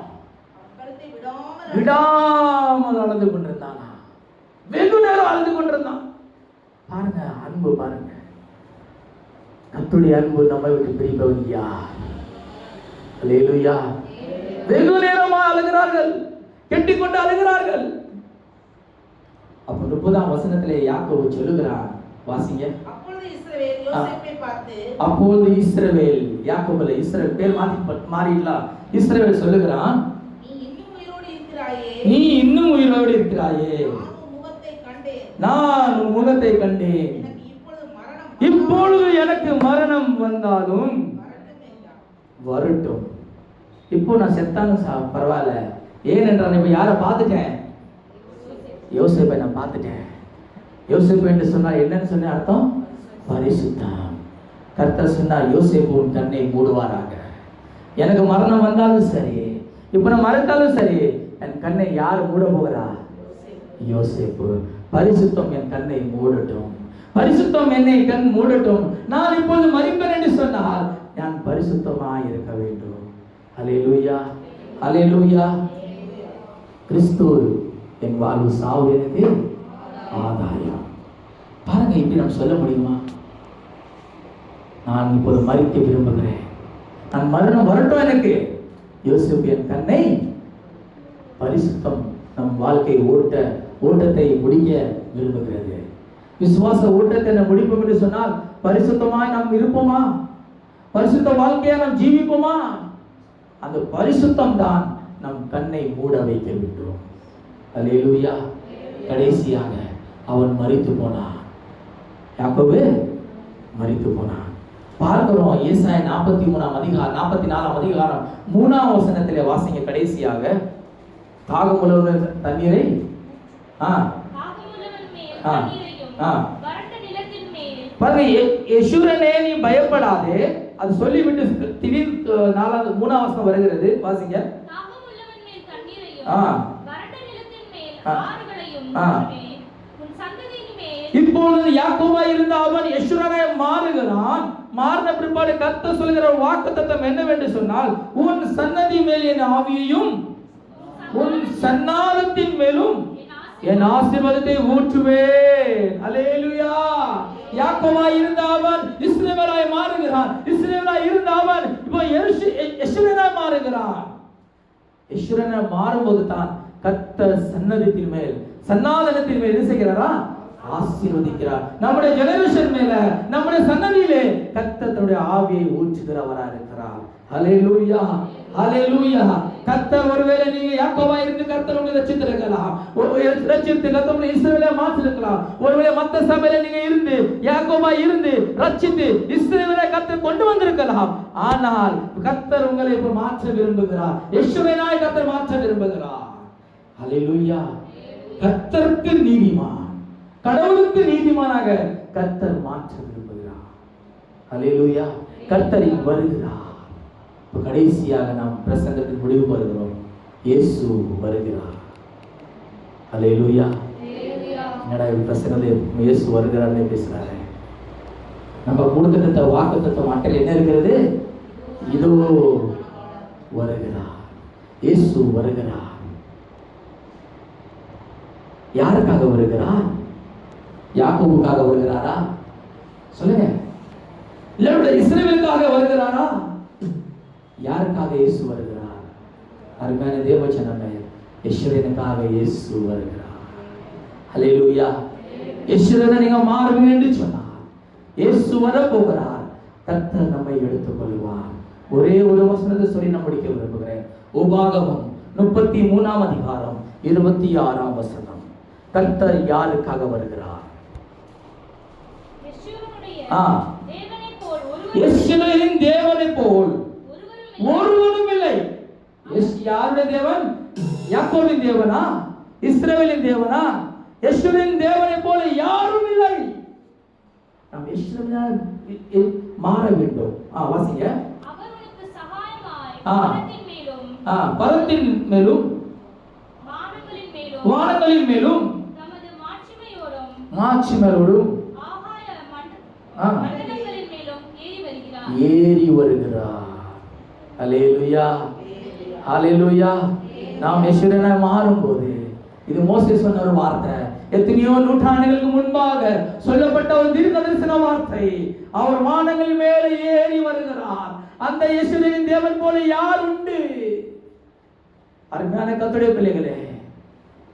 விடாமல் அழுது கொண்டிருந்தான். வெகு நேரம் அழுது கொண்டிருந்தான். பாருங்க அன்பு, பாருங்க கர்த்தருடைய அன்பு நம்மை விட்டு பிரிப்பவன் யார்? அல்லேலூயா. வெகு நேரமா அழுகிறார்கள், கெட்டிக்கொண்டு அழுகிறார்கள். அப்ப 30ஆம் வசனத்திலே யாக்கோபு சொல்லுகிறான். வாசிங்க. அப்பொழுது அப்பொழுது இஸ்ரவேல் யாக்கோபுல இஸ்ரவேல் பேர் மாறிடலாம். இஸ்ரவேல் சொல்லுகிறான், நீ இன்னும் உயிரோடு இருக்கிறாயே, நான் உன் முகத்தை கண்டேன், இப்பொழுது எனக்கு மரணம் வந்தாலும் வரட்டும். இப்போ நான் செத்தாலும் பரவாயில்ல. ஏனென்றால் இப்ப யாரை பார்த்துட்டேன்? யோசேப்பை நான் பார்த்துட்டேன். யோசேப்பு என்று சொன்னால் என்னன்னு சொன்ன அர்த்தம்? பரிசுத்தம். கர்த்தர் சொன்னார், யோசேப்பு உன் கண்ணை மூடுவாராக. எனக்கு மரணம் வந்தாலும் சரி, இப்ப நான் மறைத்தாலும் சரி, என் கண்ணை யார் மூட போகிறா? யோசேப்பு. பரிசுத்தம் என் கண்ணை மூடட்டும், பரிசுத்தம் என்னை கண் மூடட்டும். நான் இப்போது மரிப்பேன் என்று சொன்னால் நான் பரிசுத்தமாய் இருக்க வேண்டும். அல்லேலூயா, அல்லேலூயா. கிறிஸ்து என் வாழ்வு, சாவு எனக்கு ஆதாயம். பாருங்க, இப்படி நாம் சொல்ல முடியுமா? நான் இப்போது மரிக்க விரும்புகிறேன், நான் மரணம் வரட்டும் எனக்கு. யோசேப்பு என் கண்ணை, பரிசுத்தம் நம் வாழ்க்கை ஓட்டத்தை முடிக்க விரும்புகிறது. விசுவாச ஓட்டத்தை நாம் முடிப்போம் என்று சொன்னால் பரிசுத்தமாய் நாம் இருப்போமா? பரிசுத்த வாழ்க்கையை நாம் ஜீவிப்போமா? அந்த பரிசுத்தம் தான் நம் கண்ணை மூட வைக்க வேண்டும். அல்லேலூயா. கடைசியாக அவன் மரித்து போனான். யாக்கோபு மரித்து போனான். பார்க்கிறோம் ஏசாயா 44ஆம் அதிகாரம் 3ஆம் வசனத்திலே வாசிங்க. கடைசியாக தாகமுள்ள தண்ணீரை பாருங்க, யெஷூரனே நீ பயப்படாதே, அது சொல்லிவிட்டு திடீர் 3ஆம் வசனம் வருகிறது. வாசிங்க. இப்பொழுது யாக்கோபாய் இருந்த அவன் யெஷூரனாய் மாறுகிறான். மாறின பிற்பாடு கர்த்தர் சொல்கிற வாக்குத்தத்தம் என்னவென்று சொன்னால், உன் சன்னதி மேல் என் ஆவியையும் உன் சன்னாரத்தின் மேலும் என் ஆசீர்வாதத்தை ஊற்றுவேன். அல்லேலூயா. யாக்கோபாய் இருந்த அவன் இஸ்ரவேலாய் மாறுகிறான். இஸ்ரவேலாய் இருந்த அவன் இப்போ யெஷூரனாய் மாறுகிறான். யெஷூரனாய் மாறும்போது தான் கர்த்தர் சன்னதியின் மேல், சன்னாதனத்தின் மேல் என்ன செய்கிறாரா? ஆசீர்வதிக்கிறார். நம்முடைய ஜெனரேஷன் மேல, நம்முடைய சன்னதியிலே கர்த்தர் தன்னுடைய ஆவியை ஊற்றுகிறவராக இருக்கிறார். ஹல்லேலூயா, ஹல்லேலூயா. கர்த்தர் ஒருவேளை நீங்க யாக்கோபாய் இருந்து கர்த்தர் உங்களை ரட்சித்திருக்கலாம், ரட்சித்து கர்த்தர் இஸ்ரவேலை மாற்றிருக்கலாம். ஒருவேளை மத்த சபையில நீங்க இருந்து யாக்கோபாய் இருந்து ரட்சித்து இஸ்ரவேலை கர்த்தர் கொண்டு வந்திருக்கலாம். ஆனால் கர்த்தர் உங்களை இப்ப மாற்ற விரும்புகிறார். யெஷூரனாய் கர்த்தர் மாற்ற விரும்புகிறார். ஹல்லேலூயா. கர்த்தருக்கு நீதிமான், கடவுளுக்கு நீதிமானாக கர்த்தர் மாற்ற விரும்புகிறார். ஹல்லேலூயா. கர்த்தர் வருகிறார். கடைசியாக நாம் பிரசங்கத்தின் முடிவு வருகிறோம். இயேசு வருகிறார். ஹல்லேலூயா. என்னடா பிரசங்கத்தில் இயேசு வருகிறார்னு பேசுறாரு. நம்ம கொடுத்த வாக்குத்தத்தம் அட்டையில் என்ன இருக்கிறது? இதோ வருகிறார், இயேசு வருகிறார். யாருக்காக வருகிறார்? யாக்கோபுக்காக வருகிறாரா? சொல்லுங்க. இல்ல இஸ்ரவேலுக்காக வருகிறாரா? யாருக்காக இயேசு வருகிறார்? அருமையான தேவஜனமே, யெஷூரனுக்காக இயேசு வருகிறார். ஹல்லேலூயா. யெஷூரனை நீங்க மாறுவீங்க என்று சொன்னார். இயேசு வர போகிறார். கர்த்தர் நம்மை எடுத்துக் கொள்வார். ஒரே ஒரு வசனத்தை சொல்லி நான் முடிக்க விரும்புகிறேன். உபாகமம் 33ஆம் அதிகாரம் 26ஆம் வசனம். கர்த்தர் யாருக்காக வருகிறார்? யெஷூரனின் தேவனை போல் ஒருவனும் இல்லை. யாருடைய தேவன்? யாக்கோபின் தேவனா? இஸ்ரவேலின் தேவனா? யெஷூரனின் தேவனை போல யாரும் இல்லை. நாம் யெஷூரனால் மாற வேண்டும். வாசிங்க. அவருக்கு சகாயமாய் பரத்தின் மேலும் வானங்களின் மேலும் தமது மாட்சிமையோடும் மண்டலங்களின் மேலும் ஏறி வருகிறார். அல்லேலூயா, அல்லேலூயா. நாம் யெஷூரனாய் மாறும்போது, இது மோசே சொன்ன ஒரு வார்த்தை, எத்தனையோ நூற்றாண்டுகளுக்கு முன்பாக சொல்லப்பட்ட ஒரு தீர்க்கதரிசன வார்த்தை. அவர் வானங்களின் மேலே ஏறி வருகிறார். அந்த யெஷூரனின் தேவன் போல யார் உண்டு? அருமையான கர்த்தருடைய பிள்ளைகளே,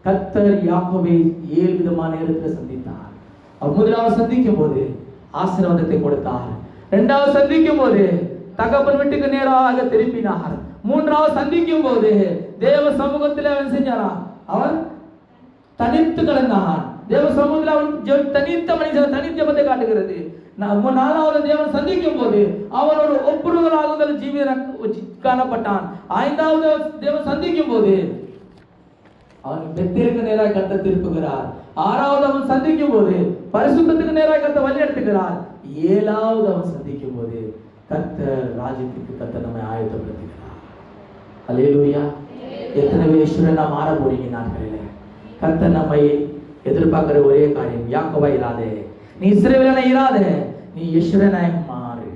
கர்த்தர் யாக்கோபை 7 விதமான நேரத்தில் சந்தித்தார். அவர் முதலாவது சந்திக்கும் போது ஆசீர்வாதத்தை கொடுத்தார். இரண்டாவது சந்திக்கும் போது தகப்பன் வீட்டுக்கு நேராக திரும்பினார். மூன்றாவது சந்திக்கும் போது தேவ சமூகத்தில் அவன் செஞ்சாராம், அவன் தனித்து கிடந்தான். தேவ சமூகத்தில் அவன் தனித்த மனிதன் தனித்தபத்தை காட்டுகிறது. நாலாவது தேவன் சந்திக்கும் போது அவனோட ஒப்புருவலாகுதல் ஜீவிய காணப்பட்டான். ஐந்தாவது தேவன் சந்திக்கும் போது அவன் பெத்தேலுக்கு நேராக கர்த்தர் திருப்புகிறார். ஆறாவது அவன் சந்திக்கும் போது பரிசுத்தத்துக்கு நேராக கர்த்தர் வழி நடத்துகிறார். ஏழாவது அவன் சந்திக்கும் போது கர்த்தர் ராஜ்யத்துக்கு கர்த்தர் நம்மை ஆயத்தப்படுத்துகிறார். அல்லேலூயா. எத்தனை பேர் ஈஸ்வரனா மாற போறீங்க நாட்களில்? கர்த்தர் நம்மை எதிர்பார்க்கிற ஒரே காரியம், யாக்கோபா இராதே, நீ இஸ்ரவேலனா இராதே, நீ ஈஸ்வரனாய் மாறு.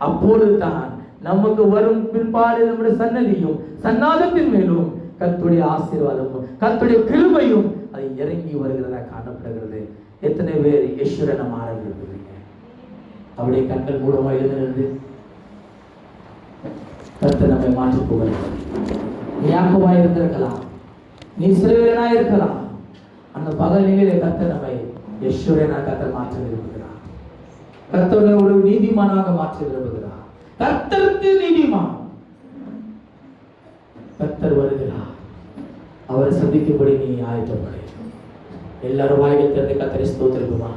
அப்பொழுதுதான் நமக்கு வரும் பிற்பாடு நம்முடைய சன்னதியும் சன்னாதத்தின் மேலும் கர்த்தருடைய ஆசீர்வாதமும் கர்த்தருடைய கிருபையும் அது இறங்கி வருகிறதா காணப்படுகிறது. எத்தனை பேர் ஈஸ்வரனை மாற விரும்புகிறீங்க? அவருடைய கண்கள் மூலமா எழுந்திருந்து கர்த்தர் நம்மை மாற்றி போகிறார். நீ யாக்கோபா இருந்திருக்கலாம், நீ இஸ்ரவேலனா இருக்கலாம். அந்த பகலிலே கர்த்தர் நம்மை ஈஸ்வரனா கர்த்தர் மாற்ற விரும்புகிறார். கர்த்தரை ஒரு நீதிமானாக மாற்ற விரும்புகிறார். கர்த்தருக்கு நீதிமான் கர்த்தர் வருகிறார். அவரை சந்திக்கும்படி நீ ஆயத்தப்படு. எல்லாரும் வாய்கள் திறந்து கர்த்தரை ஸ்தோத்திரிக்குமா?